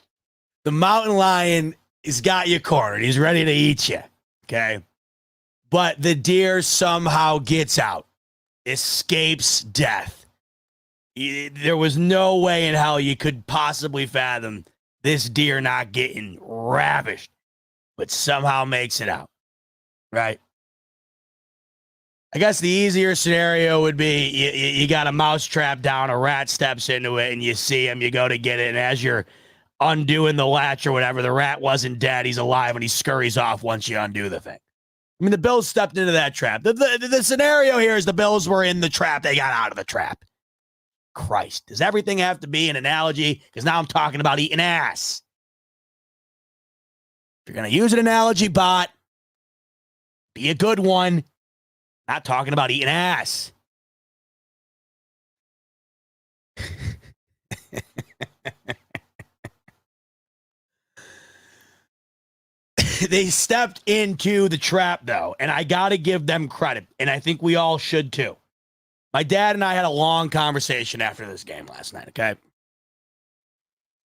The mountain lion has got you cornered. He's ready to eat you. Okay. But the deer somehow gets out, escapes death. There was no way in hell you could possibly fathom this deer not getting ravished, but somehow makes it out. Right? I guess the easier scenario would be you got a mouse trap down, a rat steps into it, and you see him, you go to get it, and as you're undoing the latch or whatever, the rat wasn't dead, he's alive, and he scurries off once you undo the thing. I mean, the Bills stepped into that trap. The scenario here is the Bills were in the trap, they got out of the trap. Christ, does everything have to be an analogy? Because now I'm talking about eating ass. If you're going to use an analogy, bot, be a good one. Not talking about eating ass. They stepped into the trap, though, and I got to give them credit, and I think we all should, too. My dad and I had a long conversation after this game last night, okay?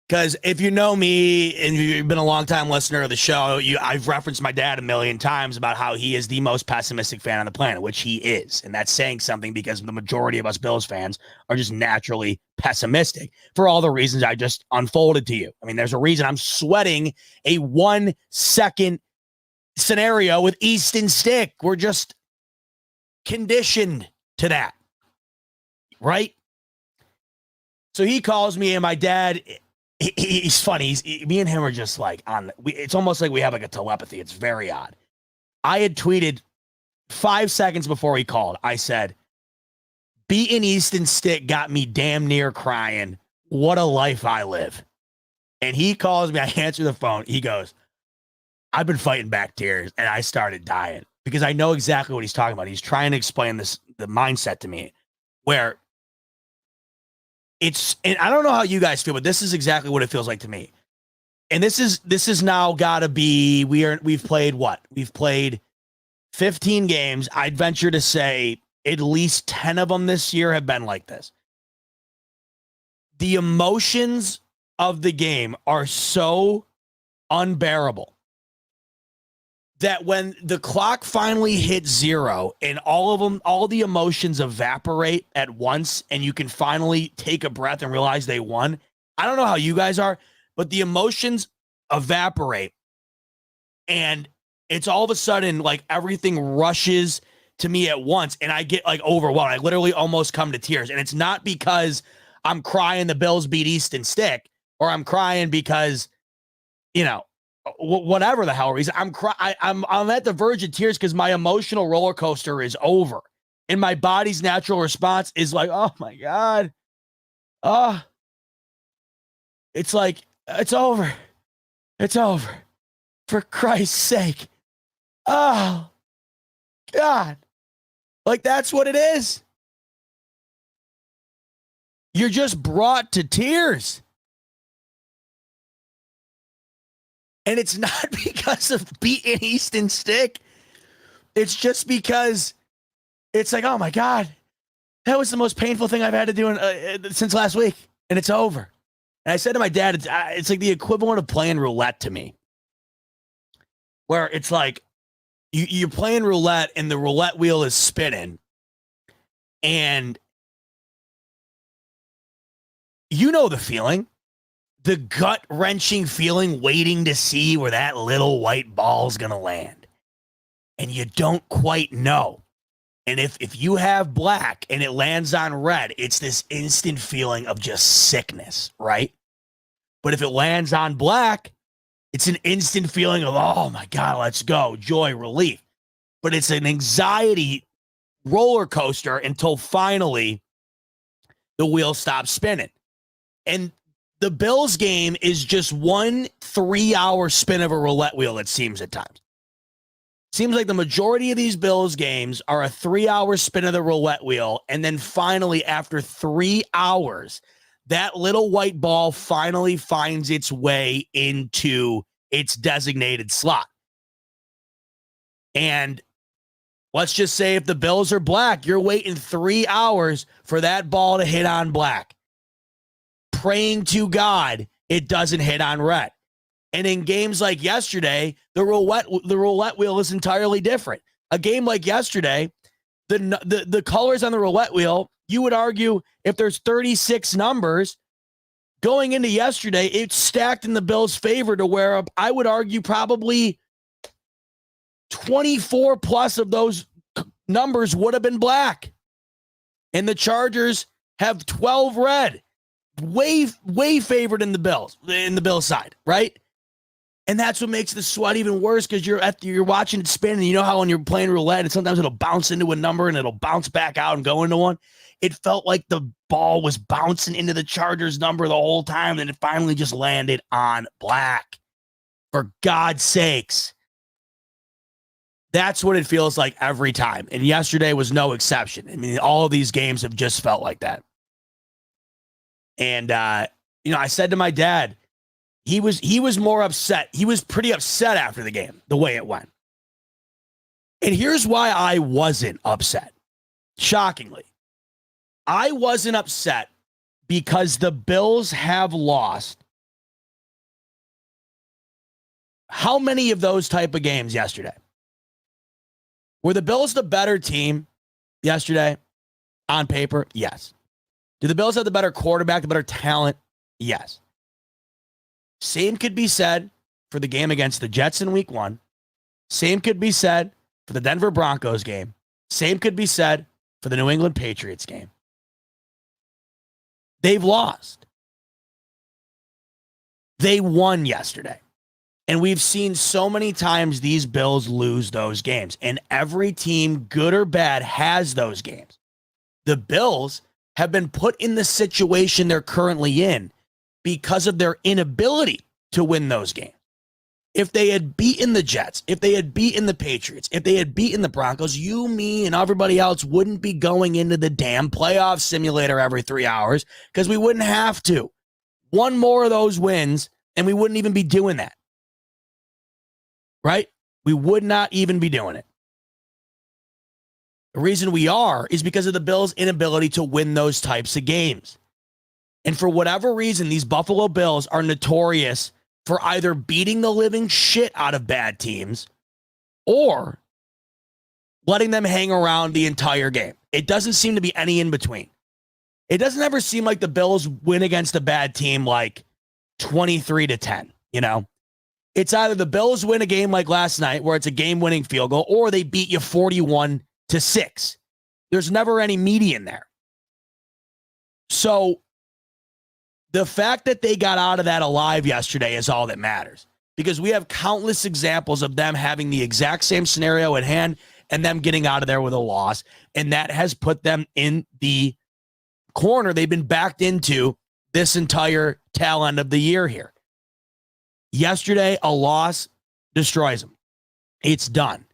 Because if you know me and you've been a long-time listener of the show, I've referenced my dad a million times about how he is the most pessimistic fan on the planet, which he is. And that's saying something because the majority of us Bills fans are just naturally pessimistic for all the reasons I just unfolded to you. I mean, there's a reason I'm sweating a 1-second scenario with Easton Stick. We're just conditioned to that, right? So he calls me, and my dad... He's funny. Me and him are just like it's almost like we have like a telepathy. It's very odd. I had tweeted 5 seconds before he called. I said, beating Easton Stick got me damn near crying. What a life I live. And he calls me. I answer the phone. He goes, I've been fighting back tears. And I started dying because I know exactly what he's talking about. He's trying to explain the mindset to me where and I don't know how you guys feel, but this is exactly what it feels like to me. And this is now got to be, we've played what? We've played 15 games. I'd venture to say at least 10 of them this year have been like this. The emotions of the game are so unbearable that when the clock finally hits 0 and all the emotions evaporate at once and you can finally take a breath and realize they won. I don't know how you guys are, but the emotions evaporate and it's all of a sudden like everything rushes to me at once and I get like overwhelmed. I literally almost come to tears, and it's not because I'm crying the Bills beat Easton Stick or I'm crying because, whatever the hell reason, I'm at the verge of tears because my emotional roller coaster is over, and my body's natural response is like, oh my God, it's like it's over, For Christ's sake. Oh, God. Like, that's what it is. You're just brought to tears. And it's not because of beating Easton Stick. It's just because it's like, oh, my God. That was the most painful thing I've had to do since last week. And it's over. And I said to my dad, it's like the equivalent of playing roulette to me. Where it's like, you're playing roulette and the roulette wheel is spinning. And you know the feeling. The gut-wrenching feeling waiting to see where that little white ball's going to land. And you don't quite know. And if you have black and it lands on red, it's this instant feeling of just sickness, right? But if it lands on black, it's an instant feeling of, oh my God, let's go, joy, relief. But it's an anxiety roller coaster until finally the wheel stops spinning. And the Bills game is just 1 3-hour spin of a roulette wheel, it seems at times. Seems like the majority of these Bills games are a 3-hour spin of the roulette wheel. And then finally, after 3 hours, that little white ball finally finds its way into its designated slot. And let's just say if the Bills are black, you're waiting 3 hours for that ball to hit on black, praying to God it doesn't hit on red. And in games like yesterday, the roulette wheel is entirely different. A game like yesterday, the colors on the roulette wheel, you would argue if there's 36 numbers going into yesterday, it's stacked in the Bills' favor to where I would argue probably 24 plus of those numbers would have been black. And the Chargers have 12 red. Way favored in the Bills side, right? And that's what makes the sweat even worse because you're watching it spin, and you know how when you're playing roulette, and sometimes it'll bounce into a number and it'll bounce back out and go into one. It felt like the ball was bouncing into the Chargers number the whole time, and it finally just landed on black. For God's sakes. That's what it feels like every time. And yesterday was no exception. I mean, all of these games have just felt like that. And, I said to my dad, he was more upset. He was pretty upset after the game, the way it went. And here's why I wasn't upset. Shockingly, I wasn't upset because the Bills have lost. How many of those type of games yesterday? Were the Bills the better team yesterday on paper? Yes. Do the Bills have the better quarterback, the better talent? Yes. Same could be said for the game against the Jets in week 1. Same could be said for the Denver Broncos game. Same could be said for the New England Patriots game. They've lost. They won yesterday. And we've seen so many times these Bills lose those games. And every team, good or bad, has those games. The Bills have been put in the situation they're currently in because of their inability to win those games. If they had beaten the Jets, if they had beaten the Patriots, if they had beaten the Broncos, you, me, and everybody else wouldn't be going into the damn playoff simulator every 3 hours because we wouldn't have to. One more of those wins, and we wouldn't even be doing that. Right? We would not even be doing it. The reason we are is because of the Bills' inability to win those types of games. And for whatever reason, these Buffalo Bills are notorious for either beating the living shit out of bad teams or letting them hang around the entire game. It doesn't seem to be any in between. It doesn't ever seem like the Bills win against a bad team like 23-10, you know? It's either the Bills win a game like last night where it's a game-winning field goal or they beat you 41-6. There's never any median there. So the fact that they got out of that alive yesterday is all that matters because we have countless examples of them having the exact same scenario at hand and them getting out of there with a loss. And that has put them in the corner they've been backed into this entire tail end of the year here. Yesterday, a loss destroys them. It's done.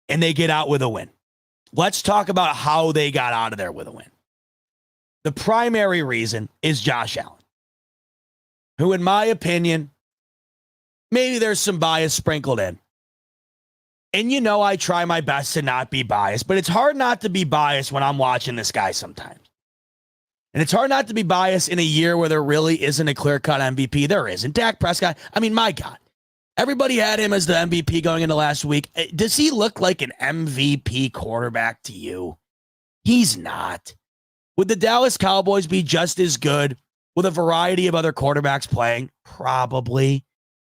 And they get out with a win. Let's talk about how they got out of there with a win. The primary reason is Josh Allen, who, in my opinion, maybe there's some bias sprinkled in. And you know I try my best to not be biased, but it's hard not to be biased when I'm watching this guy sometimes. And it's hard not to be biased in a year where there really isn't a clear-cut MVP. There isn't. Dak Prescott, I mean, my God. Everybody had him as the MVP going into last week. Does he look like an MVP quarterback to you? He's not. Would the Dallas Cowboys be just as good with a variety of other quarterbacks playing? Probably.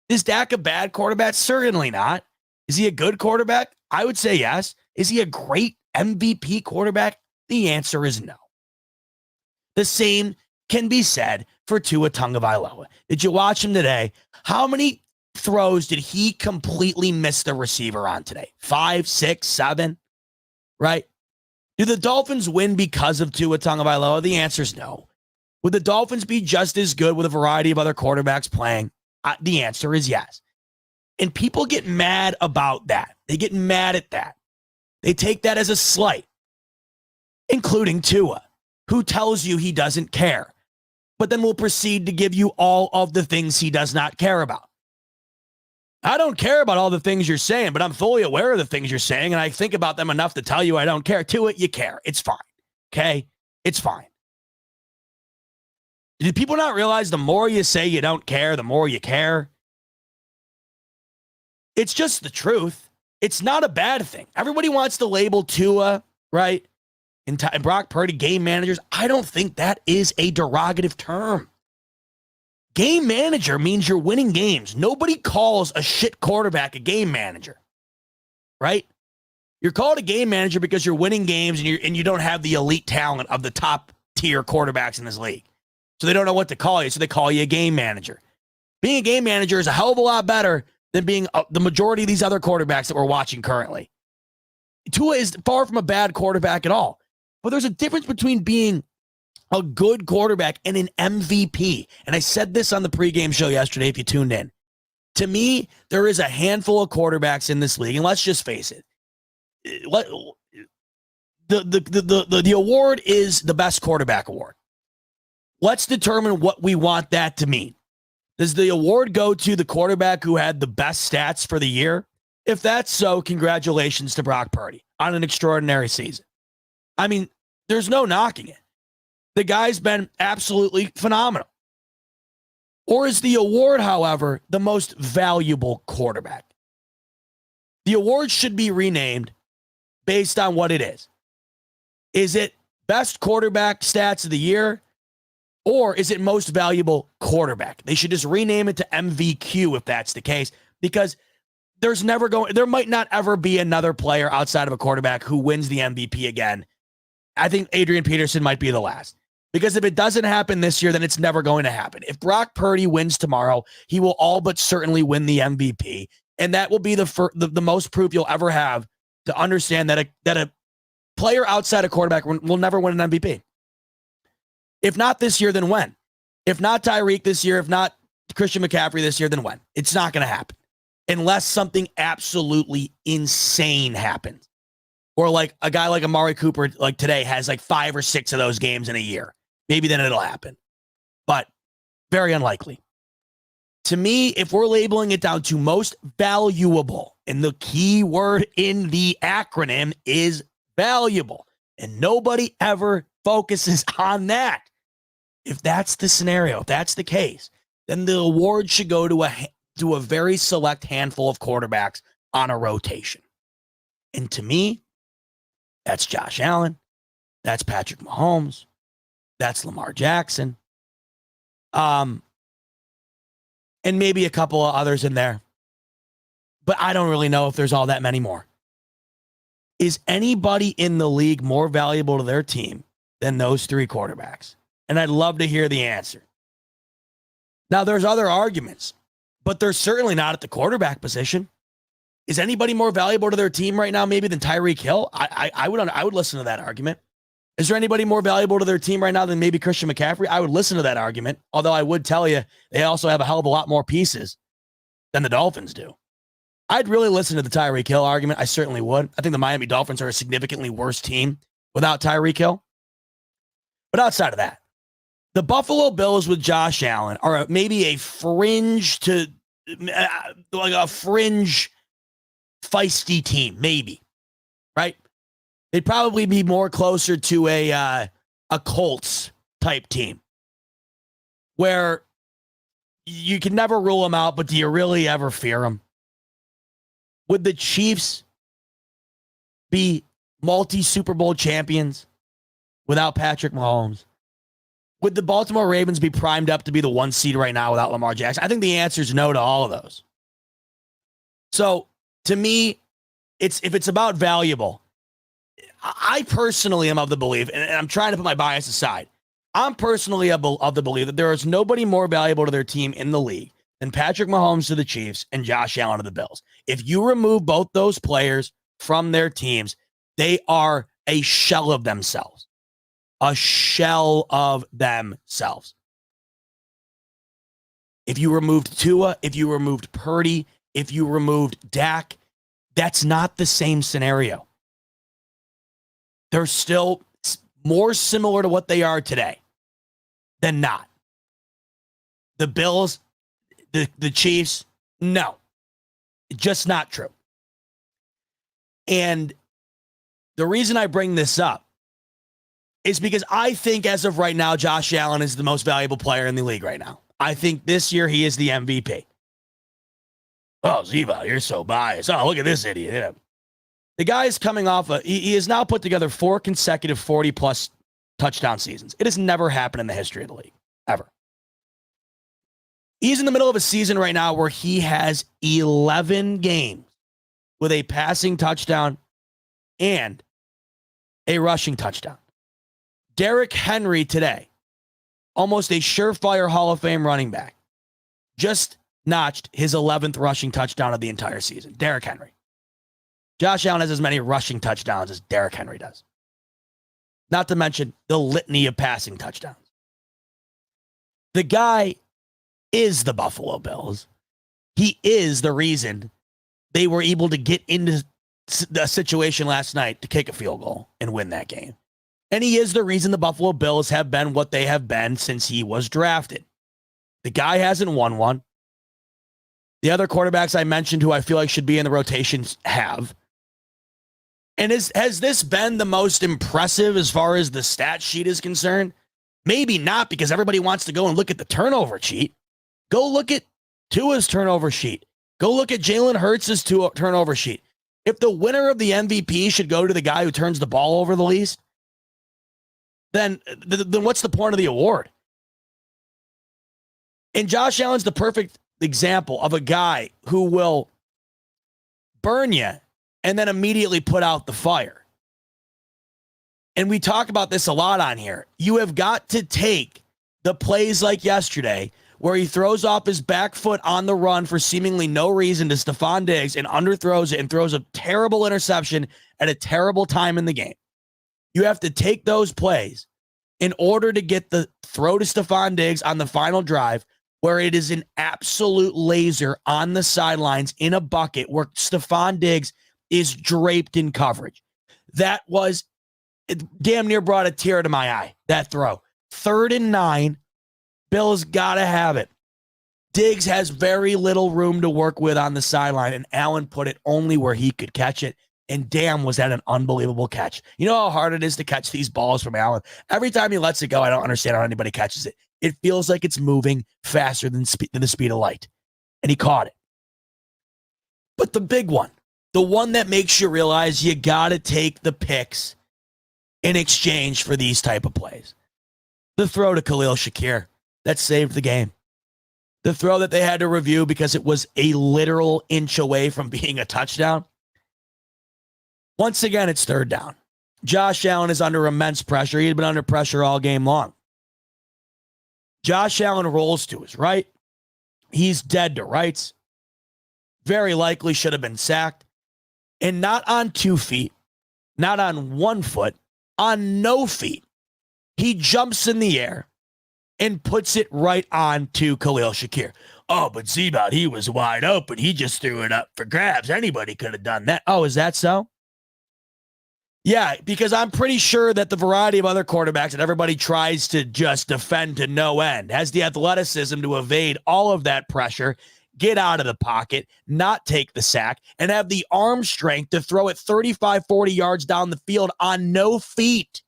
Is Dak a bad quarterback? Certainly not. Is he a good quarterback? I would say yes. Is he a great MVP quarterback? The answer is no. The same can be said for Tua Tagovailoa. Did you watch him today? How many throws did he completely miss the receiver on today? 5, 6, 7, right? Do the Dolphins win because of Tua Tagovailoa? The answer is no. Would the Dolphins be just as good with a variety of other quarterbacks playing? The answer is yes. And people get mad about that. They get mad at that. They take that as a slight, including Tua, who tells you he doesn't care, but then will proceed to give you all of the things he does not care about. I don't care about all the things you're saying, but I'm fully aware of the things you're saying, and I think about them enough to tell you I don't care. Tua, you care. It's fine. Okay? It's fine. Did people not realize the more you say you don't care, the more you care? It's just the truth. It's not a bad thing. Everybody wants to label Tua, right? And Brock Purdy game managers. I don't think that is a derogative term. Game manager means you're winning games. Nobody calls a shit quarterback a game manager, right? You're called a game manager because you're winning games and you don't have the elite talent of the top tier quarterbacks in this league. So they don't know what to call you, so they call you a game manager. Being a game manager is a hell of a lot better than being the majority of these other quarterbacks that we're watching currently. Tua is far from a bad quarterback at all. But there's a difference between being a good quarterback and an MVP. And I said this on the pregame show yesterday if you tuned in. To me, there is a handful of quarterbacks in this league, and let's just face it. The award is the best quarterback award. Let's determine what we want that to mean. Does the award go to the quarterback who had the best stats for the year? If that's so, congratulations to Brock Purdy on an extraordinary season. I mean, there's no knocking it. The guy's been absolutely phenomenal. Or is the award, however, the most valuable quarterback? The award should be renamed based on what it is. Is it best quarterback stats of the year? Or is it most valuable quarterback? They should just rename it to MVQ if that's the case, because there might not ever be another player outside of a quarterback who wins the MVP again. I think Adrian Peterson might be the last, because if it doesn't happen this year, then it's never going to happen. If Brock Purdy wins tomorrow, he will all but certainly win the MVP, and that will be the most proof you'll ever have to understand that a player outside a quarterback will never win an MVP. If not this year, then when? If not Tyreek this year, if not Christian McCaffrey this year, then when? It's not going to happen unless something absolutely insane happens. Or like a guy like Amari Cooper, like today, has like 5 or 6 of those games in a year. Maybe then it'll happen. But very unlikely. To me, if we're labeling it down to most valuable, and the key word in the acronym is valuable, and nobody ever focuses on that. If that's the scenario, if that's the case, then the award should go to a very select handful of quarterbacks on a rotation. And to me, that's Josh Allen. That's Patrick Mahomes. That's Lamar Jackson. And maybe a couple of others in there. But I don't really know if there's all that many more. Is anybody in the league more valuable to their team than those 3 quarterbacks? And I'd love to hear the answer. Now, there's other arguments, but they're certainly not at the quarterback position. Is anybody more valuable to their team right now maybe than Tyreek Hill? I would listen to that argument. Is there anybody more valuable to their team right now than maybe Christian McCaffrey? I would listen to that argument, although I would tell you they also have a hell of a lot more pieces. than the Dolphins do. I'd really listen to the Tyreek Hill argument. I certainly would. I think the Miami Dolphins are a significantly worse team without Tyreek Hill. But outside of that, the Buffalo Bills with Josh Allen are maybe a fringe feisty team, maybe, right? They'd probably be more closer to a Colts type team where you can never rule them out, but do you really ever fear them? Would the Chiefs be multi-Super Bowl champions without Patrick Mahomes? Would the Baltimore Ravens be primed up to be the 1 seed right now without Lamar Jackson? I think the answer is no to all of those. So, to me, if it's about valuable, I personally am of the belief, and I'm trying to put my bias aside, I'm personally of the belief that there is nobody more valuable to their team in the league than Patrick Mahomes to the Chiefs and Josh Allen to the Bills. If you remove both those players from their teams, they are a shell of themselves. A shell of themselves. If you removed Tua, if you removed Purdy, if you removed Dak, that's not the same scenario. They're still more similar to what they are today than not. The Bills, the Chiefs, no. Just not true. And the reason I bring this up is because I think as of right now, Josh Allen is the most valuable player in the league right now. I think this year he is the MVP. Oh, Ziva, you're so biased. Oh, look at this idiot. Yeah. The guy is coming off he has now put together 4 consecutive 40-plus touchdown seasons. It has never happened in the history of the league, ever. He's in the middle of a season right now where he has 11 games with a passing touchdown and a rushing touchdown. Derrick Henry today, almost a surefire Hall of Fame running back, just notched his 11th rushing touchdown of the entire season. Derrick Henry. Josh Allen has as many rushing touchdowns as Derrick Henry does. Not to mention the litany of passing touchdowns. The guy is the Buffalo Bills. He is the reason they were able to get into the situation last night to kick a field goal and win that game. And he is the reason the Buffalo Bills have been what they have been since he was drafted. The guy hasn't won one. The other quarterbacks I mentioned who I feel like should be in the rotations have. And has this been the most impressive as far as the stat sheet is concerned? Maybe not, because everybody wants to go and look at the turnover sheet. Go look at Tua's turnover sheet. Go look at Jalen Hurts' turnover sheet. If the winner of the MVP should go to the guy who turns the ball over the least, then what's the point of the award? And Josh Allen's the perfect example of a guy who will burn you and then immediately put out the fire. And we talk about this a lot on here. You have got to take the plays like yesterday where he throws off his back foot on the run for seemingly no reason to Stephon Diggs and underthrows it and throws a terrible interception at a terrible time in the game. You have to take those plays in order to get the throw to Stephon Diggs on the final drive where it is an absolute laser on the sidelines in a bucket where Stephon Diggs is draped in coverage. That was, it damn near brought a tear to my eye, that throw. 3rd and 9, Bills got to have it. Diggs has very little room to work with on the sideline, and Allen put it only where he could catch it. And damn, was that an unbelievable catch. You know how hard it is to catch these balls from Allen? Every time he lets it go, I don't understand how anybody catches it. It feels like it's moving faster than the speed of light. And he caught it. But the big one, the one that makes you realize you got to take the picks in exchange for these type of plays. The throw to Khalil Shakir, that saved the game. The throw that they had to review because it was a literal inch away from being a touchdown. Once again, it's 3rd down. Josh Allen is under immense pressure. He had been under pressure all game long. Josh Allen rolls to his right. He's dead to rights. Very likely should have been sacked. And not on 2 feet, not on 1 foot, on no feet. He jumps in the air and puts it right on to Khalil Shakir. Oh, but Z-Bot, he was wide open. He just threw it up for grabs. Anybody could have done that. Oh, is that so? Yeah, because I'm pretty sure that the variety of other quarterbacks that everybody tries to just defend to no end has the athleticism to evade all of that pressure, get out of the pocket, not take the sack, and have the arm strength to throw it 35, 40 yards down the field on no feet.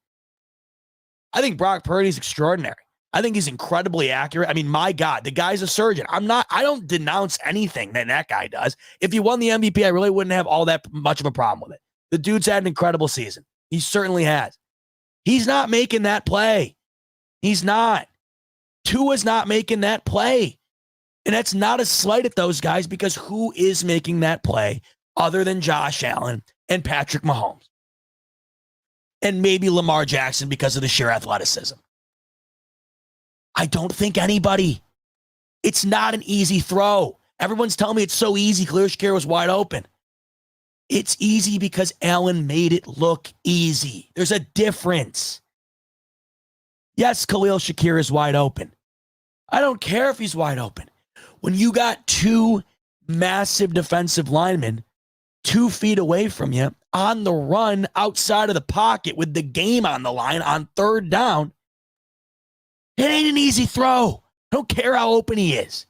I think Brock Purdy's extraordinary. I think he's incredibly accurate. I mean, my God, the guy's a surgeon. I don't denounce anything that guy does. If he won the MVP, I really wouldn't have all that much of a problem with it. The dude's had an incredible season. He certainly has. He's not making that play. He's not. Tua's not making that play. And that's not a slight at those guys, because who is making that play other than Josh Allen and Patrick Mahomes? And maybe Lamar Jackson because of the sheer athleticism. I don't think anybody. It's not an easy throw. Everyone's telling me it's so easy. Khalil Shakir was wide open. It's easy because Allen made it look easy. There's a difference. Yes, Khalil Shakir is wide open. I don't care if he's wide open. When you got two massive defensive linemen 2 feet away from you on the run outside of the pocket with the game on the line on third down, it ain't an easy throw. I don't care how open he is.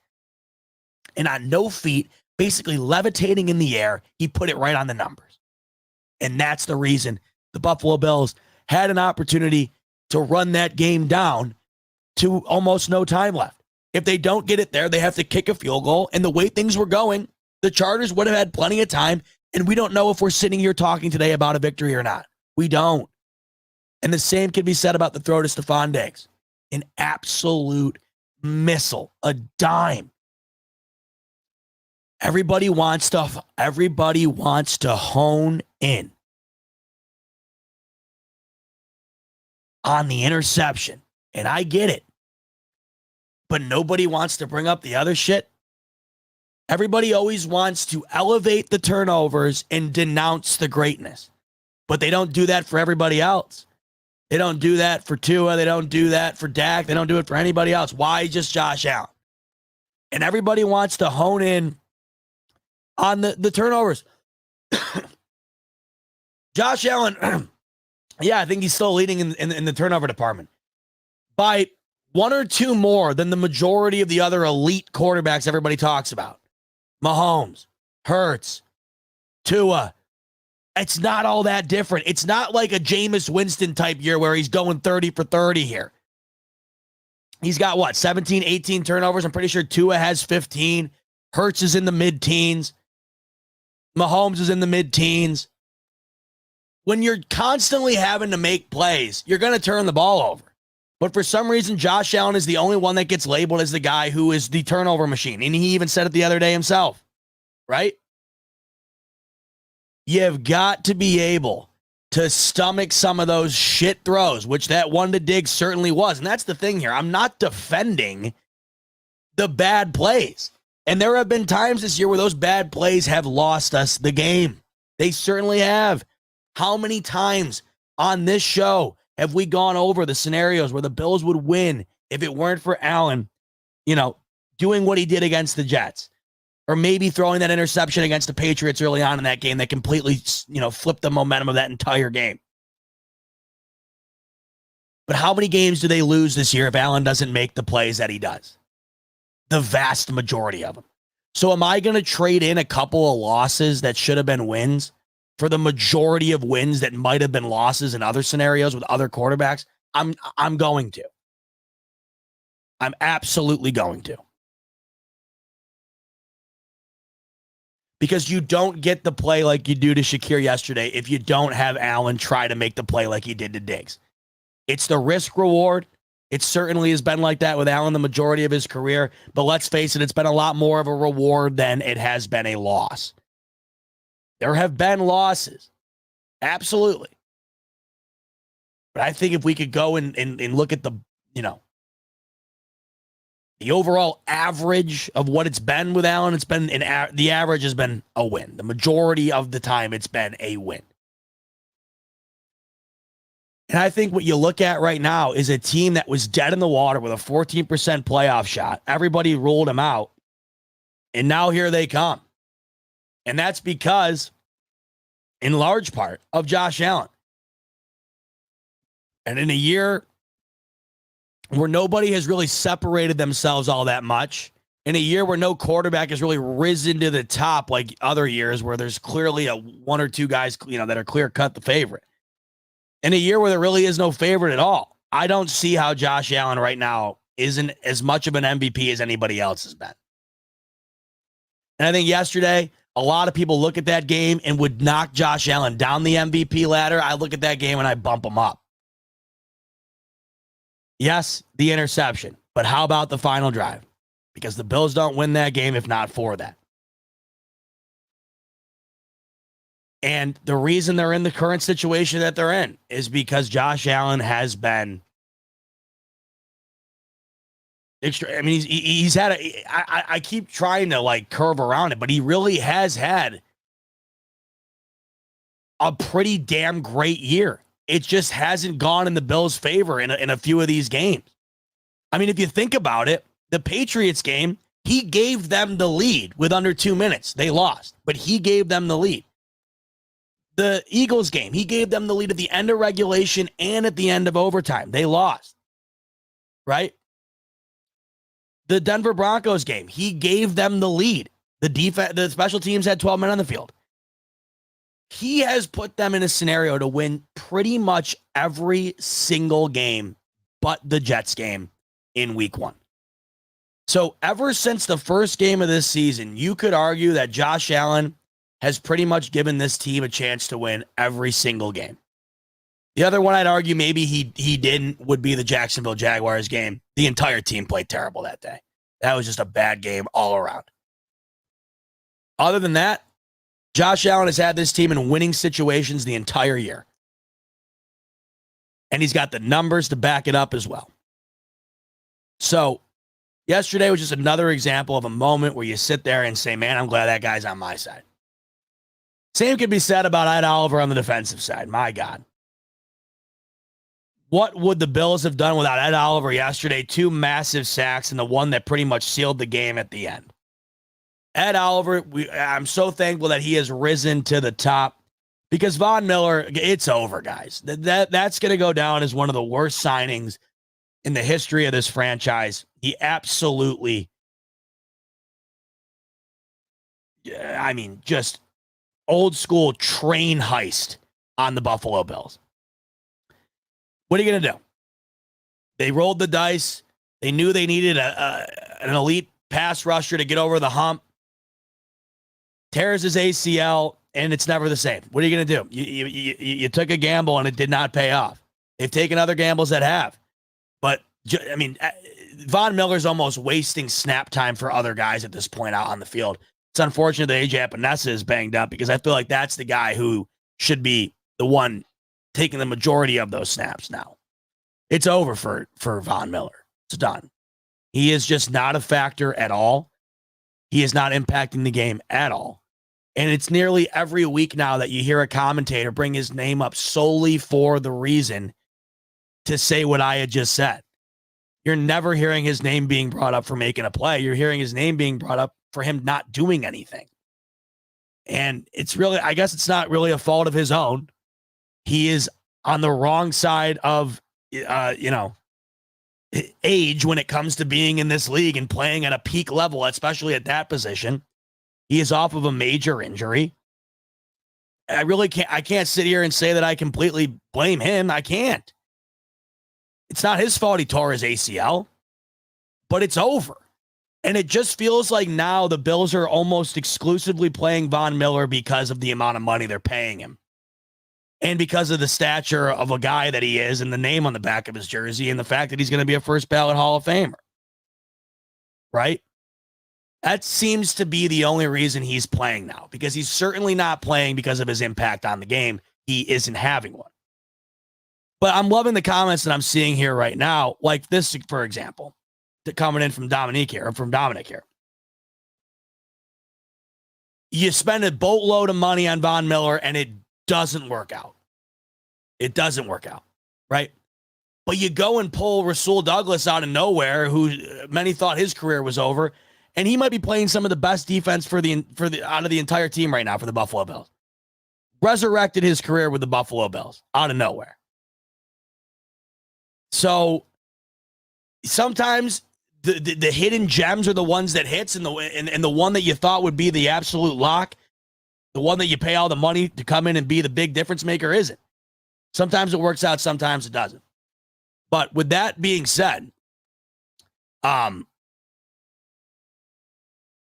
And on no feet, basically levitating in the air, he put it right on the numbers. And that's the reason the Buffalo Bills had an opportunity to run that game down to almost no time left. If they don't get it there, they have to kick a field goal. And the way things were going, the Chargers would have had plenty of time. And we don't know if we're sitting here talking today about a victory or not. We don't. And the same can be said about the throw to Stephon Diggs. An absolute missile, a dime. Everybody wants to hone in on the interception. And I get it. But nobody wants to bring up the other shit. Everybody always wants to elevate the turnovers and denounce the greatness. But they don't do that for everybody else. They don't do that for Tua. They don't do that for Dak. They don't do it for anybody else. Why just Josh Allen? And everybody wants to hone in on the turnovers. Josh Allen, yeah, I think he's still leading in the turnover department by 1 or 2 more than the majority of the other elite quarterbacks everybody talks about. Mahomes, Hurts, Tua. It's not all that different. It's not like a Jameis Winston type year where he's going 30 for 30 here. He's got 17, 18 turnovers. I'm pretty sure Tua has 15. Hurts is in the mid-teens. Mahomes is in the mid-teens. When you're constantly having to make plays, you're going to turn the ball over. But for some reason, Josh Allen is the only one that gets labeled as the guy who is the turnover machine. And he even said it the other day himself, right? You've got to be able to stomach some of those shit throws, which that one to Diggs certainly was. And that's the thing here. I'm not defending the bad plays. And there have been times this year where those bad plays have lost us the game. They certainly have. How many times on this show have we gone over the scenarios where the Bills would win if it weren't for Allen, doing what he did against the Jets? Or maybe throwing that interception against the Patriots early on in that game that completely, flipped the momentum of that entire game. But how many games do they lose this year if Allen doesn't make the plays that he does? The vast majority of them. So am I going to trade in a couple of losses that should have been wins for the majority of wins that might have been losses in other scenarios with other quarterbacks? I'm going to. I'm absolutely going to. Because you don't get the play like you do to Shakir yesterday if you don't have Allen try to make the play like he did to Diggs. It's the risk reward. It certainly has been like that with Allen the majority of his career. But let's face it, it's been a lot more of a reward than it has been a loss. There have been losses. Absolutely. But I think if we could go and look at the overall average of what it's been with Allen, it's been the average has been a win. The majority of the time, it's been a win. And I think what you look at right now is a team that was dead in the water with a 14% playoff shot. Everybody ruled him out. And now here they come. And that's because, in large part, of Josh Allen. And in a year where nobody has really separated themselves all that much, in a year where no quarterback has really risen to the top like other years where there's clearly one or two guys, that are clear-cut the favorite. In a year where there really is no favorite at all, I don't see how Josh Allen right now isn't as much of an MVP as anybody else has been. And I think yesterday, a lot of people look at that game and would knock Josh Allen down the MVP ladder. I look at that game and I bump him up. Yes, the interception, but how about the final drive? Because the Bills don't win that game if not for that. And the reason they're in the current situation that they're in is because Josh Allen has been extra. I mean, he's had I keep trying to curve around it, but he really has had a pretty damn great year. It just hasn't gone in the Bills' favor in a few of these games. I mean, if you think about it, the Patriots game, he gave them the lead with under 2 minutes. They lost, but he gave them the lead. The Eagles game, he gave them the lead at the end of regulation and at the end of overtime. They lost, right? The Denver Broncos game, he gave them the lead. The special teams had 12 men on the field. He has put them in a scenario to win pretty much every single game but the Jets game in week 1. So ever since the first game of this season, you could argue that Josh Allen has pretty much given this team a chance to win every single game. The other one I'd argue maybe he didn't would be the Jacksonville Jaguars game. The entire team played terrible that day. That was just a bad game all around. Other than that, Josh Allen has had this team in winning situations the entire year. And he's got the numbers to back it up as well. So, yesterday was just another example of a moment where you sit there and say, man, I'm glad that guy's on my side. Same could be said about Ed Oliver on the defensive side. My God. What would the Bills have done without Ed Oliver yesterday? 2 massive sacks and the one that pretty much sealed the game at the end. Ed Oliver, I'm so thankful that he has risen to the top because Von Miller, it's over, guys. That's going to go down as one of the worst signings in the history of this franchise. He absolutely, just old school train heist on the Buffalo Bills. What are you going to do? They rolled the dice. They knew they needed an elite pass rusher to get over the hump. Tears his ACL, and it's never the same. What are you going to do? You took a gamble, and it did not pay off. They've taken other gambles that have. But, Von Miller's almost wasting snap time for other guys at this point out on the field. It's unfortunate that A.J. Epinesa is banged up because I feel like that's the guy who should be the one taking the majority of those snaps now. It's over for Von Miller. It's done. He is just not a factor at all. He is not impacting the game at all. And it's nearly every week now that you hear a commentator bring his name up solely for the reason to say what I had just said. You're never hearing his name being brought up for making a play. You're hearing his name being brought up for him not doing anything. And it's really, I guess it's not really a fault of his own. He is on the wrong side of, age when it comes to being in this league and playing at a peak level, especially at that position. He is off of a major injury. I can't sit here and say that I completely blame him. I can't. It's not his fault he tore his ACL, but it's over. And it just feels like now the Bills are almost exclusively playing Von Miller because of the amount of money they're paying him. And because of the stature of a guy that he is and the name on the back of his jersey and the fact that he's going to be a first ballot Hall of Famer. Right? That seems to be the only reason he's playing now, because he's certainly not playing because of his impact on the game. He isn't having one. But I'm loving the comments that I'm seeing here right now, like this, for example, coming in from Dominic here. You spend a boatload of money on Von Miller and it doesn't work out. It doesn't work out, right? But you go and pull Rasul Douglas out of nowhere, who many thought his career was over, And he might be playing some of the best defense for the out of the entire team right now for the Buffalo Bills. Resurrected his career with the Buffalo Bills out of nowhere. So sometimes the hidden gems are the ones that hits, and the one that you thought would be the absolute lock, the one that you pay all the money to come in and be the big difference maker, isn't. Sometimes it works out, sometimes it doesn't. But with that being said,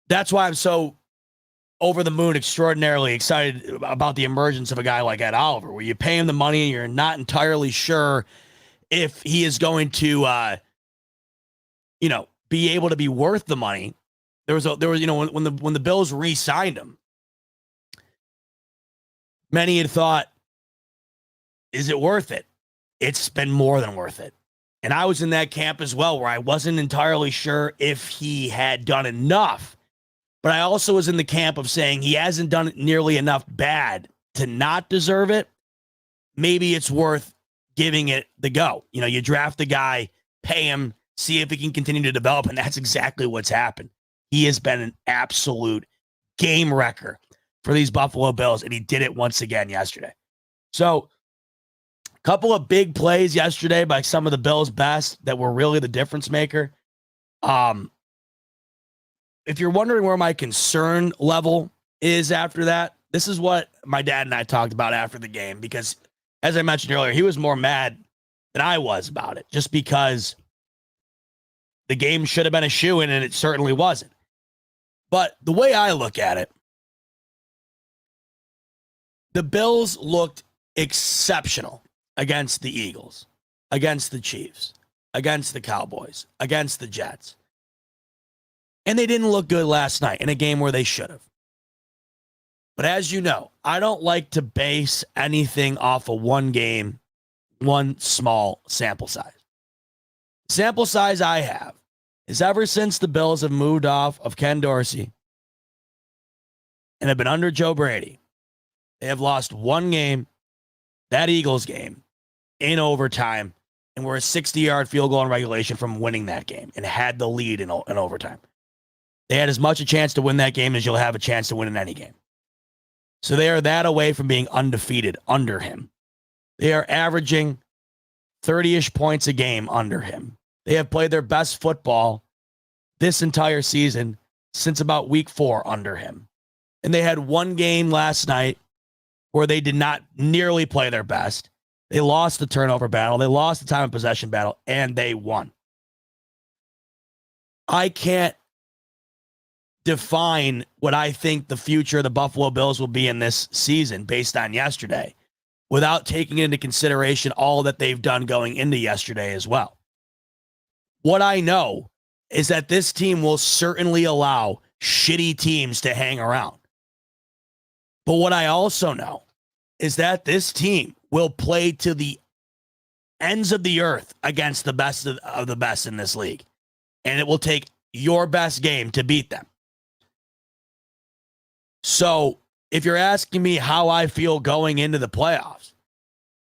that's why I'm so over the moon, extraordinarily excited about the emergence of a guy like Ed Oliver, where you pay him the money and you're not entirely sure if he is going to, be able to be worth the money. There was, when the Bills re-signed him, many had thought, is it worth it? It's been more than worth it. And I was in that camp as well, where I wasn't entirely sure if he had done enough. But I also was in the camp of saying he hasn't done nearly enough bad to not deserve it. Maybe it's worth giving it the go. You draft the guy, pay him, see if he can continue to develop, and that's exactly what's happened. He has been an absolute game wrecker for these Buffalo Bills, and he did it once again yesterday. So, a couple of big plays yesterday by some of the Bills' best that were really the difference maker. If you're wondering where my concern level is after that, this is what my dad and I talked about after the game, because as I mentioned earlier, he was more mad than I was about it, just because the game should have been a shoo-in, and it certainly wasn't. But the way I look at it, the Bills looked exceptional against the Eagles, against the Chiefs, against the Cowboys, against the Jets. And they didn't look good last night in a game where they should have. But as you know, I don't like to base anything off of one game, one small sample size. Sample size I have is ever since the Bills have moved off of Ken Dorsey and have been under Joe Brady, they have lost one game, that Eagles game, in overtime, and were a 60-yard field goal in regulation from winning that game and had the lead in overtime. They had as much a chance to win that game as you'll have a chance to win in any game. So they are that away from being undefeated under him. They are averaging 30-ish points a game under him. They have played their best football this entire season since about week 4 under him. And they had one game last night where they did not nearly play their best. They lost the turnover battle. They lost the time of possession battle, and they won. I can't define what I think the future of the Buffalo Bills will be in this season based on yesterday without taking into consideration all that they've done going into yesterday as well. What I know is that this team will certainly allow shitty teams to hang around. But what I also know is that this team will play to the ends of the earth against the best of the best in this league. And it will take your best game to beat them. So if you're asking me how I feel going into the playoffs,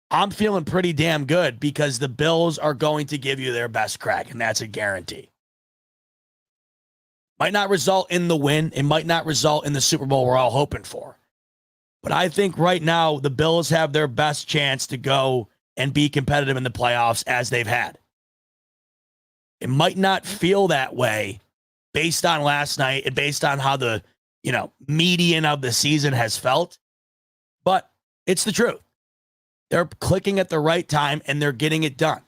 I'm feeling pretty damn good because the Bills are going to give you their best crack, and that's a guarantee. Might not result in the win. It might not result in the Super Bowl we're all hoping for. But I think right now the Bills have their best chance to go and be competitive in the playoffs as they've had. It might not feel that way based on last night and based on how the median of the season has felt, but it's the truth. They're clicking at the right time and they're getting it done.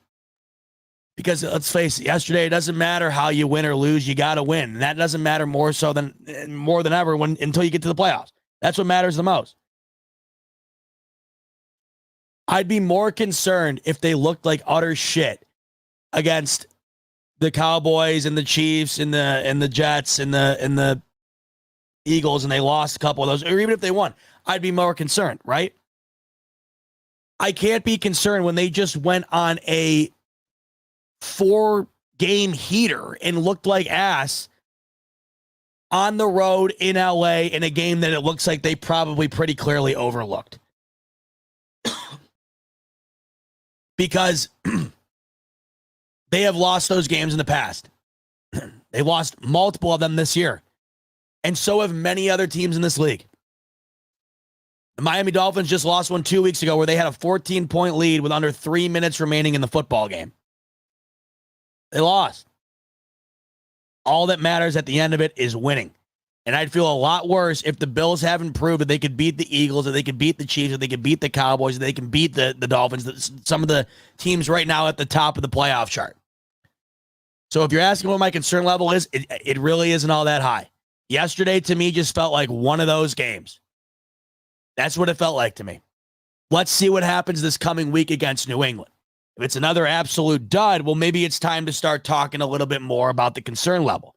Because let's face it, yesterday it doesn't matter how you win or lose, you got to win. And that doesn't matter more than ever until you get to the playoffs. That's what matters the most. I'd be more concerned if they looked like utter shit against the Cowboys and the Chiefs and the Jets and the Eagles, and they lost a couple of those, or even if they won, I'd be more concerned, right? I can't be concerned when they just went on a 4-game heater and looked like ass on the road in LA in a game that it looks like they probably pretty clearly overlooked. Because they have lost those games in the past. They lost multiple of them this year. And so have many other teams in this league. The Miami Dolphins just lost one 2 weeks ago where they had a 14-point lead with under 3 minutes remaining in the football game. They lost. All that matters at the end of it is winning. And I'd feel a lot worse if the Bills haven't proved that they could beat the Eagles, or they could beat the Chiefs, or they could beat the Cowboys, or they can beat the Dolphins, some of the teams right now at the top of the playoff chart. So if you're asking what my concern level is, it really isn't all that high. Yesterday, to me, just felt like one of those games. That's what it felt like to me. Let's see what happens this coming week against New England. If it's another absolute dud, well, maybe it's time to start talking a little bit more about the concern level.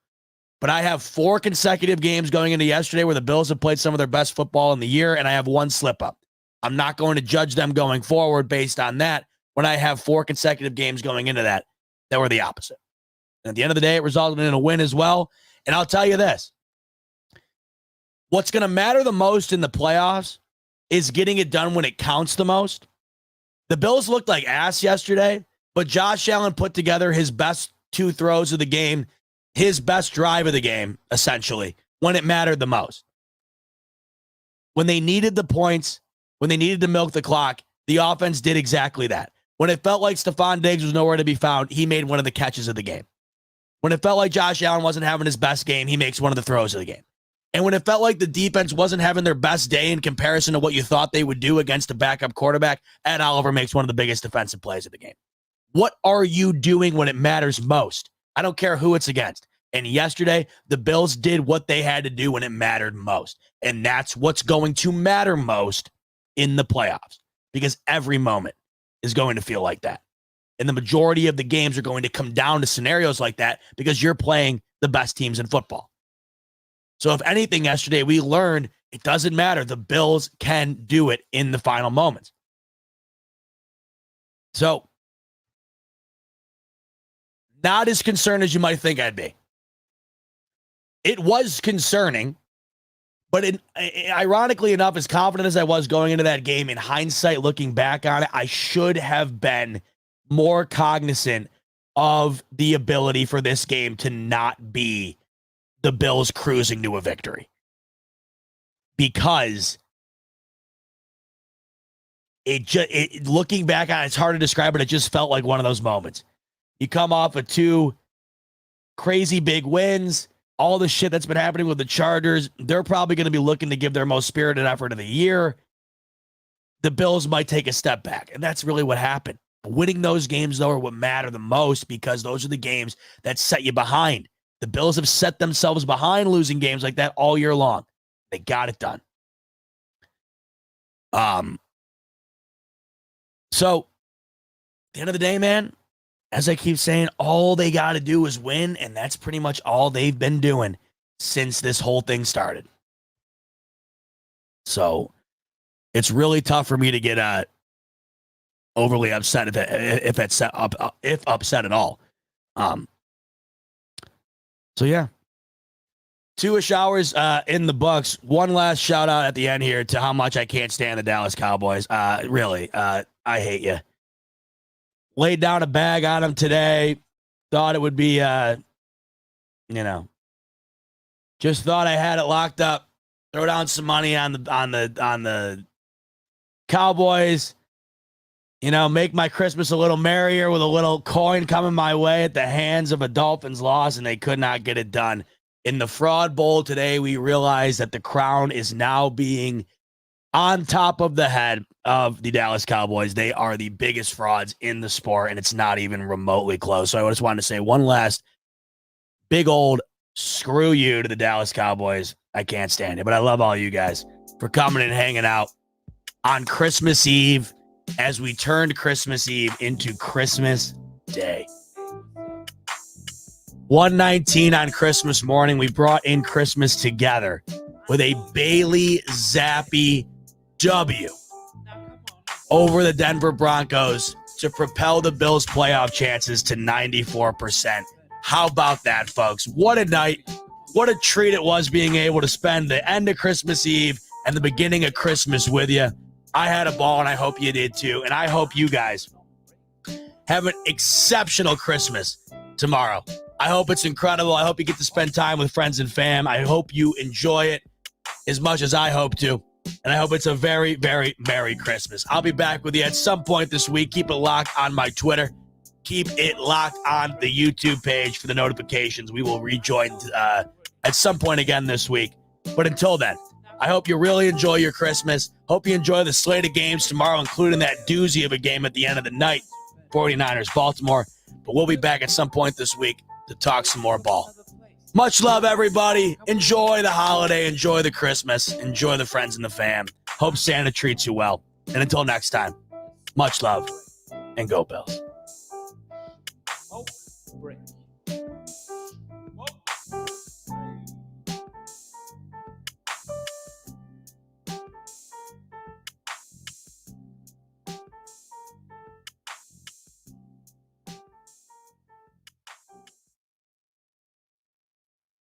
But I have 4 consecutive games going into yesterday where the Bills have played some of their best football in the year, and I have 1 slip-up. I'm not going to judge them going forward based on that when I have 4 consecutive games going into that were the opposite. And at the end of the day, it resulted in a win as well. And I'll tell you this. What's going to matter the most in the playoffs is getting it done when it counts the most. The Bills looked like ass yesterday, but Josh Allen put together his best 2 throws of the game, his best drive of the game, essentially, when it mattered the most. When they needed the points, when they needed to milk the clock, the offense did exactly that. When it felt like Stephon Diggs was nowhere to be found, he made one of the catches of the game. When it felt like Josh Allen wasn't having his best game, he makes one of the throws of the game. And when it felt like the defense wasn't having their best day in comparison to what you thought they would do against a backup quarterback, Ed Oliver makes one of the biggest defensive plays of the game. What are you doing when it matters most? I don't care who it's against. And yesterday, the Bills did what they had to do when it mattered most. And that's what's going to matter most in the playoffs, because every moment is going to feel like that. And the majority of the games are going to come down to scenarios like that because you're playing the best teams in football. So if anything, yesterday we learned it doesn't matter. The Bills can do it in the final moments. So, not as concerned as you might think I'd be. It was concerning, but ironically enough, as confident as I was going into that game, in hindsight, looking back on it, I should have been more cognizant of the ability for this game to not be the Bills cruising to a victory. Because looking back on it, it's hard to describe, but it just felt like one of those moments. You come off of 2 crazy big wins, all the shit that's been happening with the Chargers, they're probably going to be looking to give their most spirited effort of the year. The Bills might take a step back, and that's really what happened. Winning those games, though, are what matter the most, because those are the games that set you behind. The Bills have set themselves behind losing games like that all year long. They got it done. So, at the end of the day, man, as I keep saying, all they got to do is win, and that's pretty much all they've been doing since this whole thing started. So, it's really tough for me to get overly upset if upset at all. So yeah, 2-ish hours in the books. One last shout out at the end here to how much I can't stand the Dallas Cowboys. Really, I hate you. Laid down a bag on them today. Thought it would be, just thought I had it locked up. Throw down some money on the Cowboys. Make my Christmas a little merrier with a little coin coming my way at the hands of a Dolphins loss, and they could not get it done. In the Fraud Bowl today, we realized that the crown is now being on top of the head of the Dallas Cowboys. They are the biggest frauds in the sport, and it's not even remotely close. So I just wanted to say one last big old screw you to the Dallas Cowboys. I can't stand it, but I love all you guys for coming and hanging out on Christmas Eve, as we turned Christmas Eve into Christmas Day. 1:19 on Christmas morning, we brought in Christmas together with a Bailey Zappi W over the Denver Broncos to propel the Bills' playoff chances to 94%. How about that, folks? What a night. What a treat it was being able to spend the end of Christmas Eve and the beginning of Christmas with you. I had a ball, and I hope you did too. And I hope you guys have an exceptional Christmas tomorrow. I hope it's incredible. I hope you get to spend time with friends and fam. I hope you enjoy it as much as I hope to. And I hope it's a very, very Merry Christmas. I'll be back with you at some point this week. Keep it locked on my Twitter. Keep it locked on the YouTube page for the notifications. We will rejoin at some point again this week. But until then, I hope you really enjoy your Christmas. Hope you enjoy the slate of games tomorrow, including that doozy of a game at the end of the night, 49ers, Baltimore. But we'll be back at some point this week to talk some more ball. Much love, everybody. Enjoy the holiday. Enjoy the Christmas. Enjoy the friends and the fam. Hope Santa treats you well. And until next time, much love and go Bills.